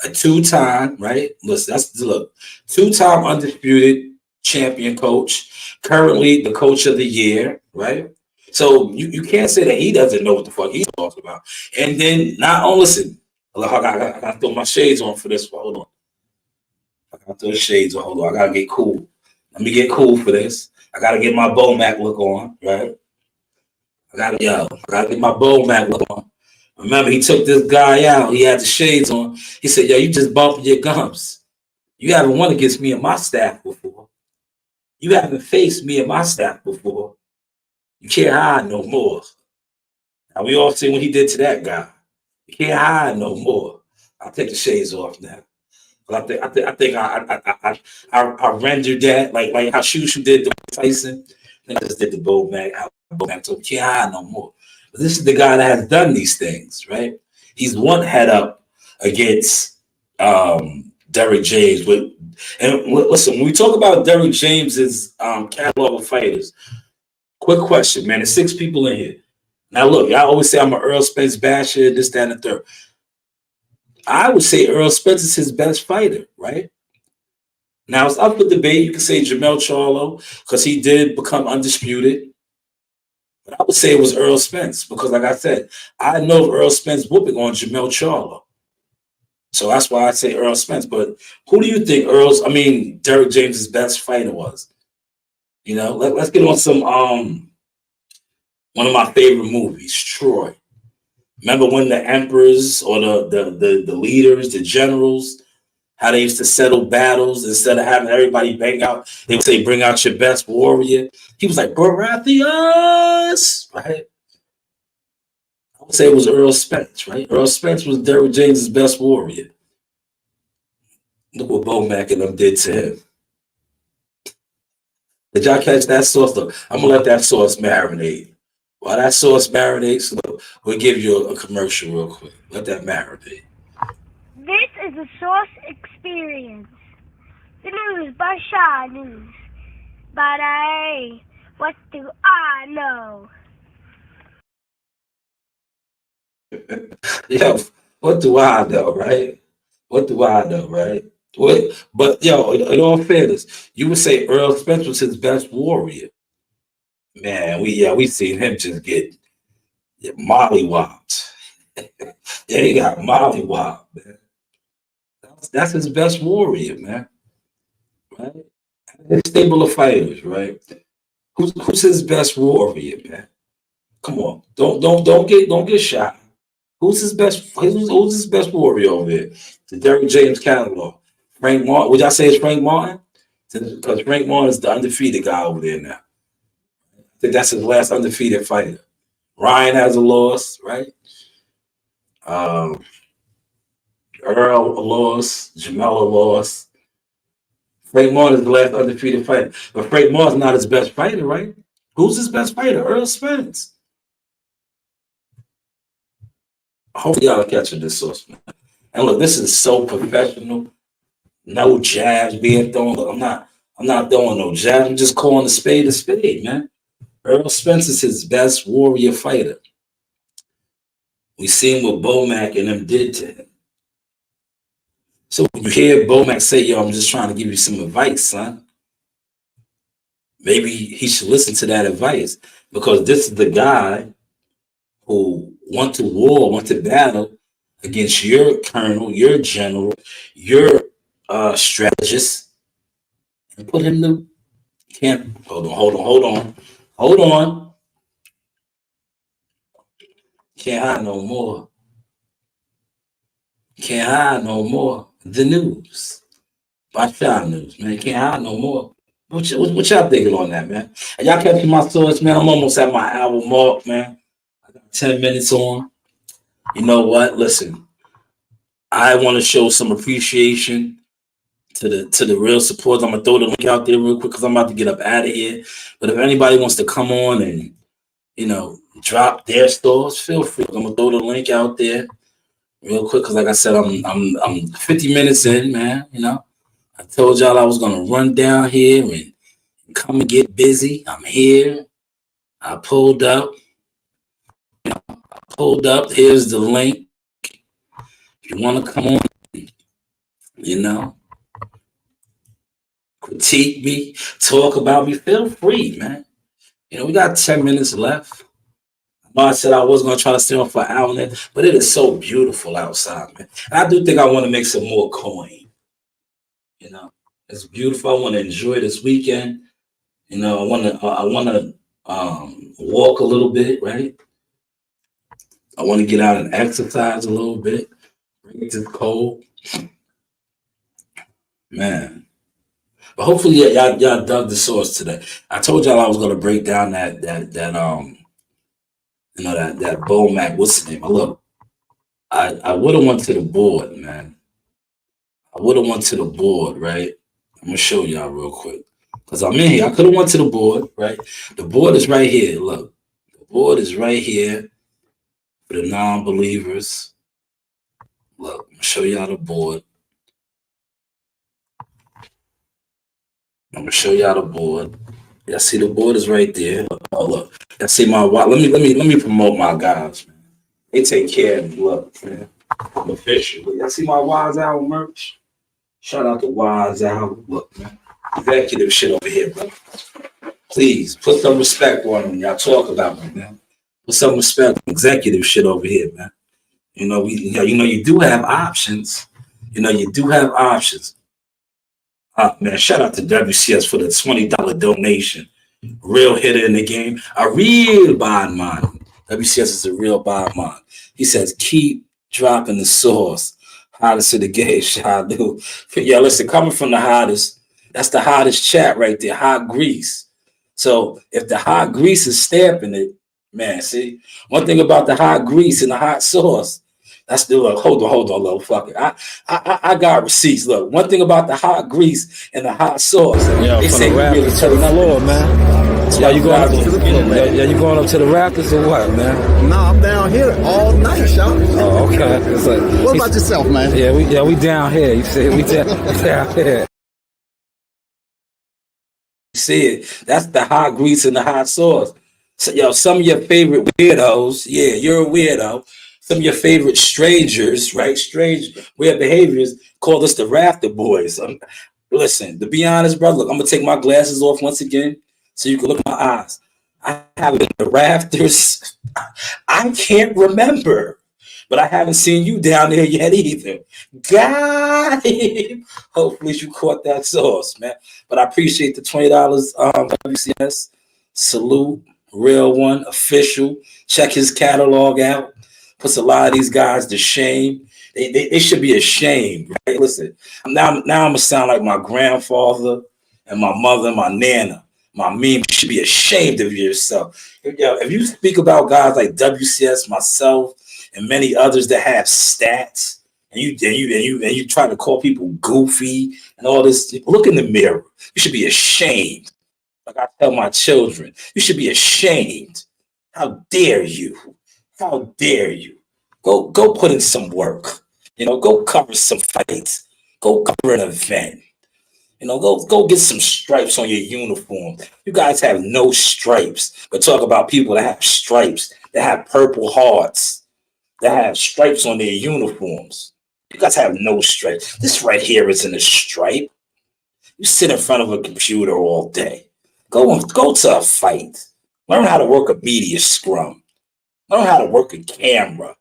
A two-time, right? Look, two-time undisputed champion coach, currently the coach of the year, right? So you can't say that he doesn't know what the fuck he's talking about. And then listen, I gotta throw my shades on for this one. Hold on. I gotta throw the shades on. Hold on. I gotta get cool. Let me get cool for this. I gotta get my Bomac look on, right? I gotta get my Bomac look on. Remember, he took this guy out. He had the shades on. He said, "Yo, you just bumping your gums. You haven't won against me and my staff before. You haven't faced me and my staff before. You can't hide no more." Now we all see what he did to that guy. You can't hide no more. I'll take the shades off now. But I think I rendered that like how Shushu did to Tyson. I just did the Bomac. So you can't hide no more. But this is the guy that has done these things, right? He's one head up against Derrick James. And listen, when we talk about Derrick James's catalog of fighters, quick question, man. There's 6 people in here. Now, look, I always say I'm an Earl Spence basher, this, that, and the third. I would say Earl Spence is his best fighter, right? Now, it's up for debate. You can say Jamel Charlo because he did become undisputed. But I would say it was Earl Spence because, like I said, I know Earl Spence whooping on Jamel Charlo. So that's why I say Earl Spence. But who do you think Derrick James's best fighter was? You know, let's get on some one of my favorite movies, Troy. Remember when the emperors or the leaders, the generals, how they used to settle battles instead of having everybody bang out, they would say, "Bring out your best warrior." He was like, "Baratheons," right? I would say it was Earl Spence, right? Earl Spence was Derrick James's best warrior. Look what Bomac and them did to him. Did y'all catch that sauce? Look, I'm gonna let that sauce marinate. While that sauce marinates, look, we'll give you a commercial real quick. Let that marinate. This is a Source Experience. The news by Shanewz. But what do I know? Yo, what do I know, right? What do I know, right? But yo, in all fairness, you would say Earl Spence was his best warrior. Man, we seen him just get mollywopped. Yeah, he got mollywopped, man. That's his best warrior, man. Right? A stable of fighters, right? Who's his best warrior, man? Come on, don't get shot. Who's his best warrior over there? The Derrick James catalog. Frank Martin. Would y'all say it's Frank Martin? Because Frank Martin is the undefeated guy over there now. I think that's his last undefeated fighter. Ryan has a loss, right? Earl a loss. Jamel a loss. Frank Martin is the last undefeated fighter. But Frank Martin's not his best fighter, right? Who's his best fighter? Earl Spence. Hopefully y'all are catching this sauce, man. And look, this is so professional. No jabs being thrown. Look, I'm not throwing no jabs. I'm just calling a spade, man. Earl Spence is his best warrior fighter. We seen what Bomac and them did to him. So when you hear Bomac say, "Yo, I'm just trying to give you some advice, son," maybe he should listen to that advice because this is the guy who went to battle against your colonel, your general, your strategist, and put him to camp. Hold on. Can't hide no more. Can't hide no more. The news. By Shanewz, man. Can't hide no more. What y'all thinking on that, man? And y'all catching my thoughts, man? I'm almost at my hour mark, man. I got 10 minutes on. You know what? Listen, I want to show some appreciation to the real support. I'm gonna throw the link out there real quick because I'm about to get up out of here. But if anybody wants to come on and drop their stores, feel free. I'm gonna throw the link out there real quick because, like I said, I'm 50 minutes in, man. I told y'all I was gonna run down here and come and get busy. I'm here. I pulled up. Here's the link. If you want to come on, critique me, talk about me, feel free, man. We got 10 minutes left. I said I was going to try to stay on for an hour, but it is so beautiful outside, man. And I do think I want to make some more coin. It's beautiful. I want to enjoy this weekend. I want to walk a little bit, right? I want to get out and exercise a little bit. Bring it to the cold, man. But hopefully y'all dug the source today. I told y'all I was going to break down that Bomac, what's the name? Look, I would have went to the board, man. I would have went to the board, right? I'm gonna show y'all real quick. Because I'm in here. I could have went to the board, right? The board is right here. Look. The board is right here for the non-believers. Look, I'm gonna show y'all the board. Y'all see the board is right there. Oh, look. Y'all see my watch. Let me promote my guys, man. They take care of me. Look, man. I'm official. Y'all see my Wise Owl merch? Shout out to Wise Owl. Look, man. Executive shit over here, bro. Please put some respect on them. Y'all talk about me, man. Put some respect on executive shit over here, man. You do have options. You do have options. Man, shout out to WCS for the $20 donation. Real hitter in the game. A real bond man. WCS is a real bond man. He says, keep dropping the sauce. Hottest of the game, Shalu. Yeah, listen, coming from the hottest, that's the hottest chat right there, hot grease. So if the hot grease is stamping it, man, see, one thing about the hot grease and the hot sauce, that's still like, hold on, little fucker. I got receipts. Look, one thing about the hot grease and the hot sauce, they say you really turn up, floor, man. Yeah, you going up to the floor, man. Yeah, you going up to the Raptors or what, man? No, I'm down here all night, Sean. Oh, okay. What about yourself, man? Yeah, we down here. You see, we down here. See it? That's the hot grease and the hot sauce. So, some of your favorite weirdos, yeah, you're a weirdo. Some of your favorite strangers, right? Strange weird behaviors call us the Rafter Boys. Listen, to be honest, brother, look, I'm gonna take my glasses off once again so you can look at my eyes. I haven't been in the rafters. I can't remember, but I haven't seen you down there yet either. Got it. Hopefully you caught that sauce, man. But I appreciate the $20. WCS. Salute. Real one. Official. Check his catalog out. Puts a lot of these guys to shame. They should be ashamed, right? Listen, now I'm gonna sound like my grandfather and my mother, my nana, my meme. You should be ashamed of yourself. If you speak about guys like WCS, myself, and many others that have stats, and you try to call people goofy and all this, look in the mirror. You should be ashamed. Like I tell my children, you should be ashamed. How dare you? How dare you? Go put in some work. Go cover some fights. Go cover an event. Go get some stripes on your uniform. You guys have no stripes. But talk about people that have stripes, that have purple hearts, that have stripes on their uniforms. You guys have no stripes. This right here isn't a stripe. You sit in front of a computer all day. Go to a fight. Learn how to work a media scrum. Learn how to work a camera.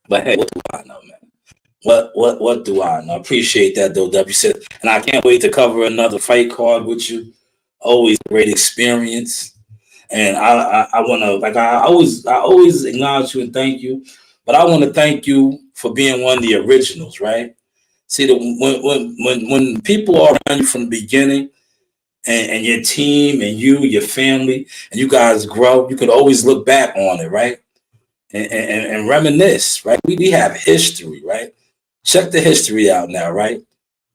But hey, what do I know, man? What do I know? I appreciate that though, WC. And I can't wait to cover another fight card with you. Always a great experience. And I want to, I always acknowledge you and thank you. But I want to thank you for being one of the originals, right? See, when people are around you from the beginning, and your team and your family, and you guys grow, you can always look back on it, right? and reminisce, right? We have history, right? Check the history out now, right?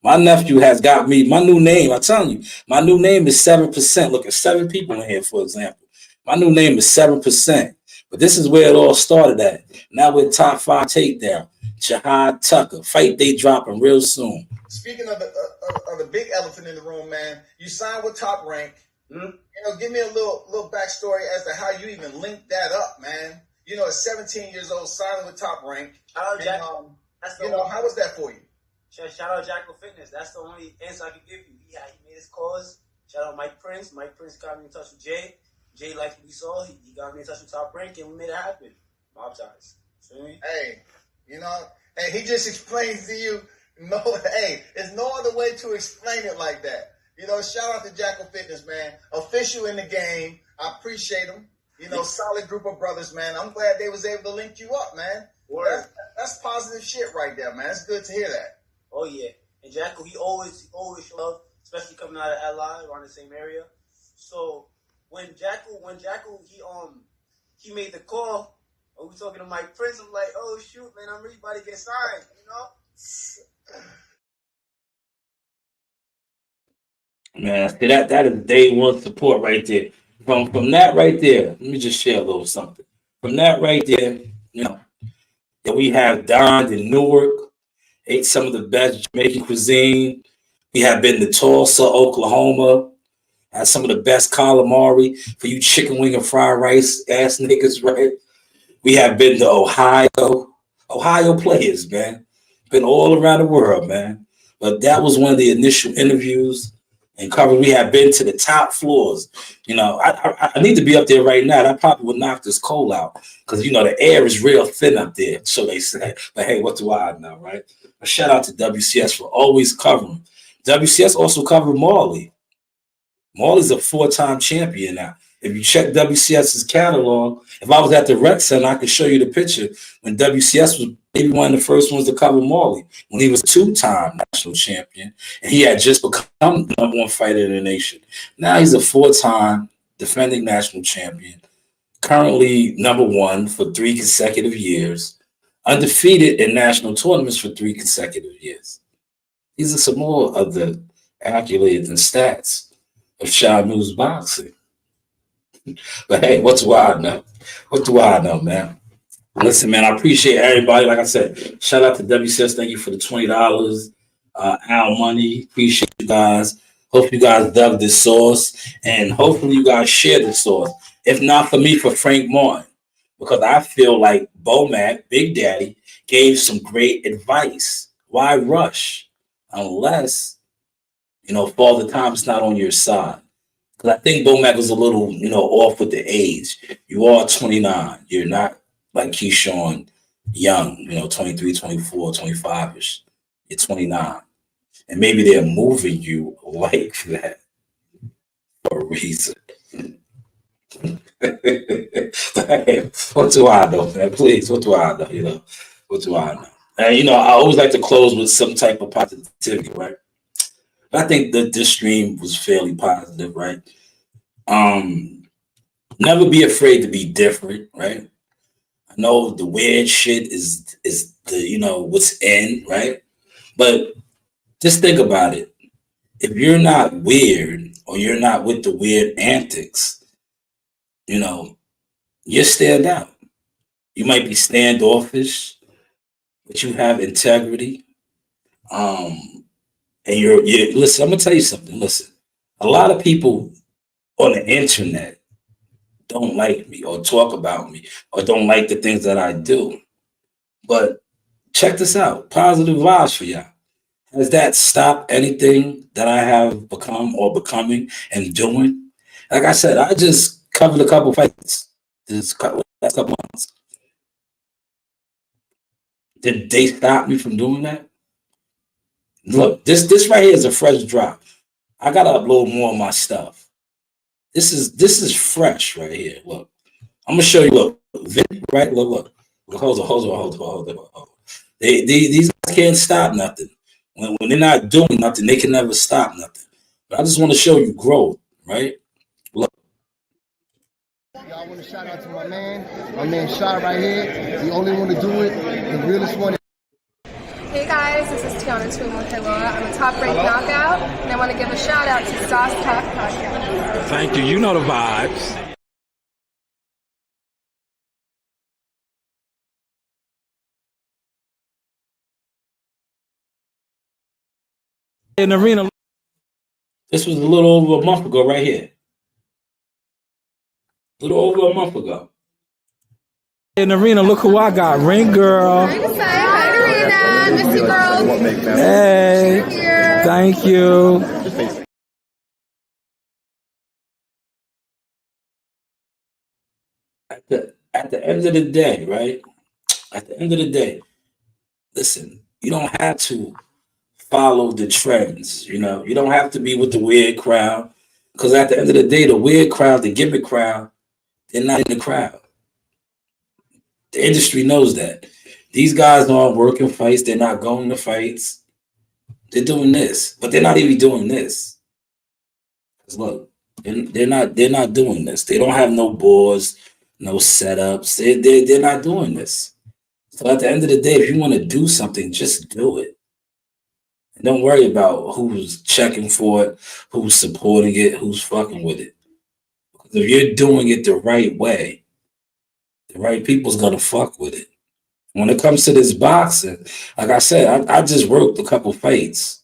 My nephew has got me my new name. I'm telling you, my new name is 7%. Look at 7 people in here, for example. My new name is 7%. But this is where it all started at. Now we're top 5 takedown. Jihad Tucker. Fight day dropping real soon. Speaking of the big elephant in the room, man, you signed with Top Rank. You know, give me a little backstory as to how you even linked that up, man. You know, at 17 years old, signing with Top Rank. Shout out Jack. You know, how was that for you? Shout out Jackal Fitness. That's the only answer I can give you. He made his calls. Shout out Mike Prince. Mike Prince got me in touch with Jay. Jay, like we saw, he got me in touch with Top Rank, and we made it happen. Mob ties. See me? Hey, you know, hey, he just explains to you. No, hey, there's no other way to explain it like that. You know, shout out to Jackal Fitness, man. Official in the game. I appreciate him. You know, solid group of brothers, man. I'm glad they was able to link you up, man. That's positive shit right there, man. It's good to hear that. Oh yeah, and Jackal, he always showed, especially coming out of LI around the same area. So when Jackal he made the call, and we talking to Mike Prince, I'm like, oh shoot, man, I'm really about to get signed, you know. Man, see that is day one support right there. From that right there, let me just share a little something. From that right there, you know, that we have dined in Newark, ate some of the best Jamaican cuisine. We have been to Tulsa, Oklahoma, had some of the best calamari for you chicken wing and fried rice ass niggas, right? We have been to Ohio players, man. Been all around the world, man. But that was one of the initial interviews and cover. We have been to the top floors. You know, I need to be up there right now. That probably would knock this cold out because, you know, the air is real thin up there, so they say. But hey, what do I know, right? A shout out to WCS for always covering. WCS also covered Marley. Marley's a 4-time champion now. If you check WCS's catalog, if I was at the rec center, I could show you the picture when WCS was maybe one of the first ones to cover Marley, when he was 2-time national champion, and he had just become the #1 fighter in the nation. Now he's a 4-time defending national champion, currently #1 for 3 consecutive years, undefeated in national tournaments for 3 consecutive years. These are some more of the accolades and stats of Shanewz boxing. But hey, what do I know? What do I know, man? Listen, man, I appreciate everybody. Like I said, shout out to WCS. Thank you for the $20. Al Money. Appreciate you guys. Hope you guys dug this sauce. And hopefully you guys share the sauce. If not for me, for Frank Martin. Because I feel like Bomac, Big Daddy, gave some great advice. Why rush? Unless, you know, Father Time's not on your side. Because I think Bomac was a little, you know, off with the age. You are 29. You're not like Keyshawn Young, you know, 23, 24, 25-ish. You're 29. And maybe they're moving you like that for a reason. Hey, what do I know, man? Please, what do I know? You know, what do I know? And, you know, I always like to close with some type of positivity, right? I think that this stream was fairly positive, right? Never be afraid to be different, right? I know the weird shit is the, you know, what's in, right? But just think about it. If you're not weird or you're not with the weird antics, you know, you stand out. You might be standoffish, but you have integrity. And you're listen, I'm gonna tell you something. Listen, a lot of people on the internet don't like me or talk about me or don't like the things that I do. But check this out. Positive vibes for y'all. Has that stopped anything that I have become or becoming and doing? Like I said, I just covered a couple fights this last couple months. Did they stop me from doing that? Look, this right here is a fresh drop. I gotta upload more of my stuff. This is fresh right here. Look, I'm gonna show you. Look, right? Look. Hold on. These guys can't stop nothing. When they're not doing nothing, they can never stop nothing. But I just want to show you growth, right? Look. Y'all want to shout out to my man Shot right here. The only one to do it, the realest one. Hey guys, this is Tiana Tuamokeloa. I'm a top-ranked knockout, and I want to give a shout out to Sauce Talk Podcast. Thank you. You know the vibes. In the arena. This was a little over a month ago, right here. A little over a month ago. In the arena, look who I got. Ring girl. Hi, Arena. Miss you, girls. Hey. Thank you. At the end of the day, right? At the end of the day, listen, you don't have to follow the trends. You know, you don't have to be with the weird crowd. Because at the end of the day, the weird crowd, the gimmick crowd, they're not in the crowd. The industry knows that. These guys aren't working fights. They're not going to fights. They're doing this, but they're not even doing this. Because look, they're not doing this. They don't have no boards, no setups. They're not doing this. So at the end of the day, if you want to do something, just do it. And don't worry about who's checking for it, who's supporting it, who's fucking with it. Because if you're doing it the right way, the right people's gonna fuck with it. When it comes to this boxing, like I said, I just worked a couple fights.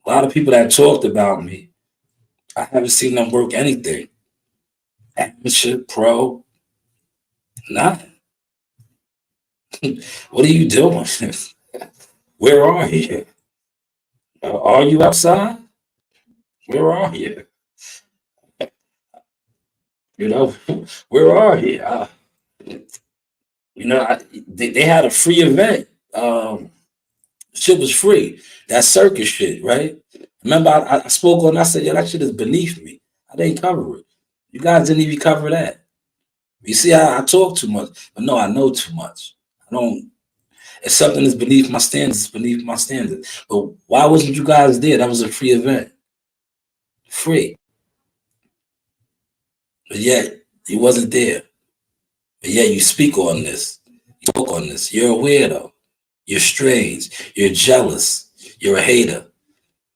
A lot of people that talked about me, I haven't seen them work anything. Amateur, pro, nothing. What are you doing? Where are you? Are you outside? Where are you? You know, where are you? You know, they had a free event. Shit was free. That circus shit, right? Remember, I spoke on. I said, "Yo, that shit is beneath me. I didn't cover it. You guys didn't even cover that. You see, I talk too much, but no, I know too much. I don't. If something is beneath my standards, it's beneath my standards. But why wasn't you guys there? That was a free event. Free. But yet, you wasn't there. But yet, you speak on this. You talk on this. You're a weirdo. You're strange. You're jealous. You're a hater.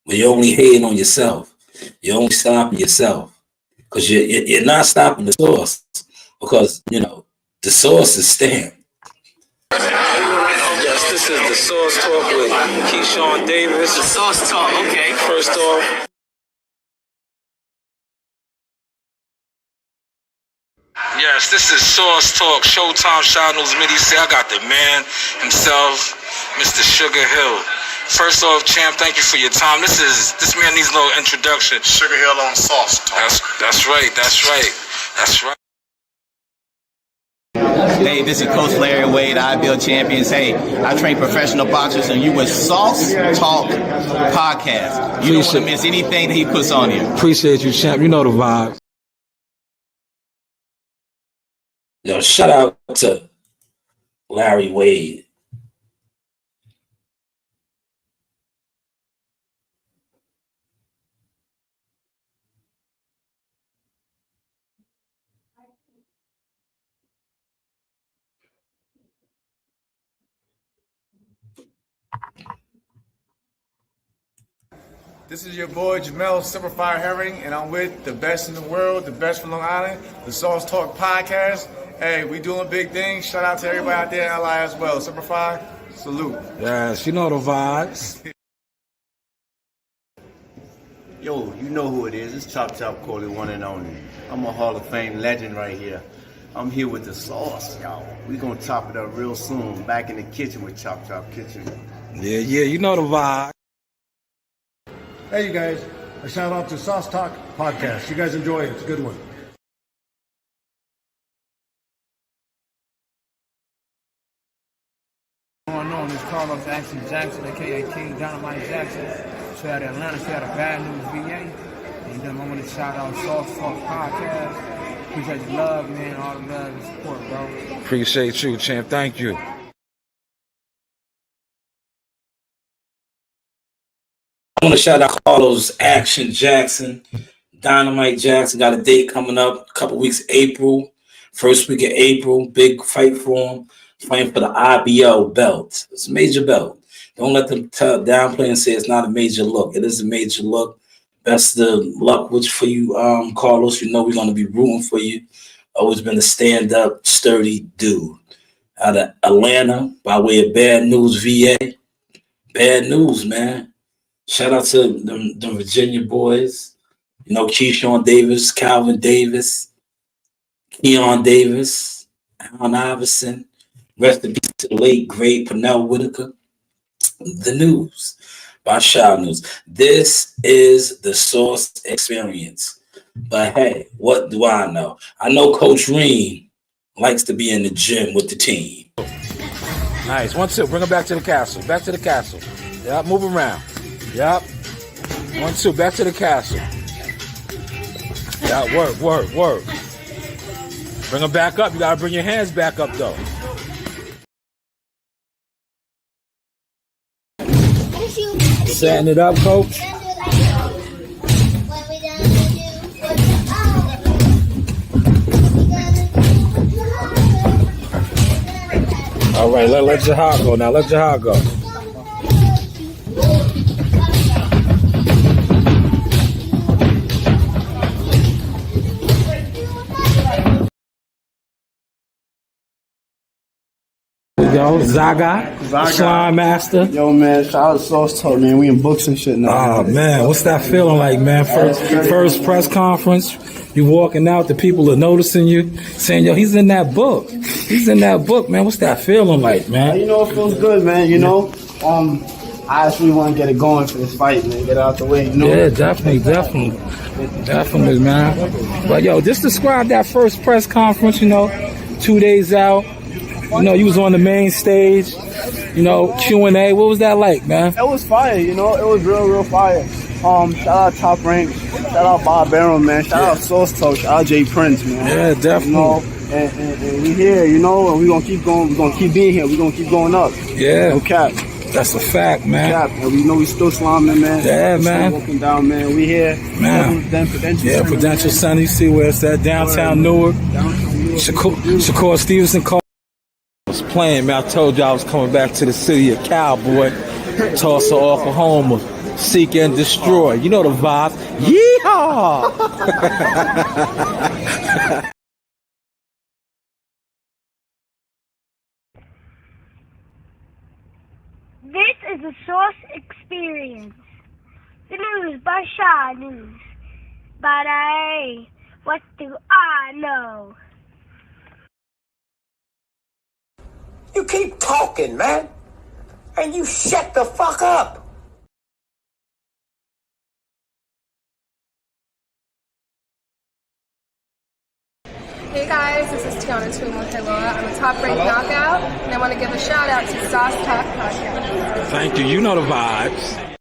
But you're only hating on yourself. You're only stopping yourself. Because you're not stopping the source. Because, you know, the source is stamped. Yes, this is the Sauce Talk with Keyshawn Davis. The Sauce Talk, okay. First off, yes, this is Sauce Talk, Showtime Shanewz Midi. Say I got the man himself, Mr. Sugar Hill. First off, champ, thank you for your time. This man needs a little introduction. Sugar Hill on Sauce Talk. That's right. Hey, this is Coach Larry Wade, IBL Champions. Hey, I train professional boxers, and you with Sauce Talk Podcast. You don't want to miss anything that he puts on here. Appreciate you, champ. You know the vibe. Yo, shout out to Larry Wade. This is your boy Jamel Simplified Herring, and I'm with the best in the world, the best from Long Island, the Sauce Talk Podcast. Hey, we doing big things. Shout out to everybody out there in LI as well. Simplify, salute. Yes, you know the vibes. Yo, you know who it is. It's Chop Chop Corley, one and only. I'm a Hall of Fame legend right here. I'm here with the sauce, y'all. We gonna chop it up real soon. Back in the kitchen with Chop Chop Kitchen. Yeah, you know the vibe. Hey, you guys. A shout out to Sauce Talk Podcast. You guys enjoy it. It's a good one. Going on is Carlos Action Jackson, aka King Dynamite Jackson. Straight out of Atlanta, straight out of Bad News, VA. And then I want to shout out Sauce Talk Podcast. Appreciate the love, man. All the love and support, bro. Appreciate you, champ. Thank you. I want to shout out Carlos Action Jackson, Dynamite Jackson got a date coming up, a couple weeks, April. First week of April, big fight for him. Fighting for the IBL belt. It's a major belt. Don't let them downplay and say it's not a major look. It is a major look. Best of luck for you, Carlos. You know we're going to be rooting for you. Always been a stand-up, sturdy dude. Out of Atlanta, by way of Bad News, VA. Bad News, man. Shout out to the Virginia boys. You know, Keyshawn Davis, Calvin Davis, Keon Davis, Allen Iverson. Rest in peace to the late, great Pernell Whitaker. The News by Shanewz. This is the Source Experience. But hey, what do I know? I know Coach Ream likes to be in the gym with the team. Nice. 1-2. Bring him back to the castle. Back to the castle. Yep. Move around. Yep. 1-2. Back to the castle. Yeah. Work. Bring him back up. You gotta bring your hands back up though. Setting it up, coach. All right, let Jahar go now. Let Jahar go. Yo, Zaga, Slime Master. Yo, man, shout out to Sauce Talk, man. We in books and shit now. Oh, man, what's that feeling like, man? First press conference, you walking out, the people are noticing you, saying, yo, he's in that book. He's in that book, man. What's that feeling like, man? You know, it feels good, man. You know, I actually want to get it going for this fight, man. Get it out the way, you know? Yeah, definitely, man. But, yo, just describe that first press conference, you know, 2 days out. You know, you was on the main stage, you know, Q&A. What was that like, man? It was fire, you know. It was real fire. Shout out Top Rank. Shout out Bob Barrow, man. Shout out Sauce Talk. Shout out Jay Prince, man. Yeah, definitely. You know, and we here, you know, and we going to keep going. We're going to keep being here. We're going to keep going up. Yeah. No cap. That's a fact, man. No cap. And we know we still slamming, man. Yeah, man. Still walking down, man. We here. Man. Prudential Center. You see where it's at. Downtown Newark. Shakur Stevenson called. Playing, man. I told you I was coming back to the city of Cowboy, Tulsa, Oklahoma, seek and destroy. You know the vibe. Yeehaw! This is the Source Experience. The news by Shanewz. But hey, what do I know? You keep talking, man. And you shut the fuck up. Hey guys, this is Tiana Tuimoteloa. I'm a top-ranked knockout, and I want to give a shout out to Sauce Talk Podcast. Thank you. You know the vibes.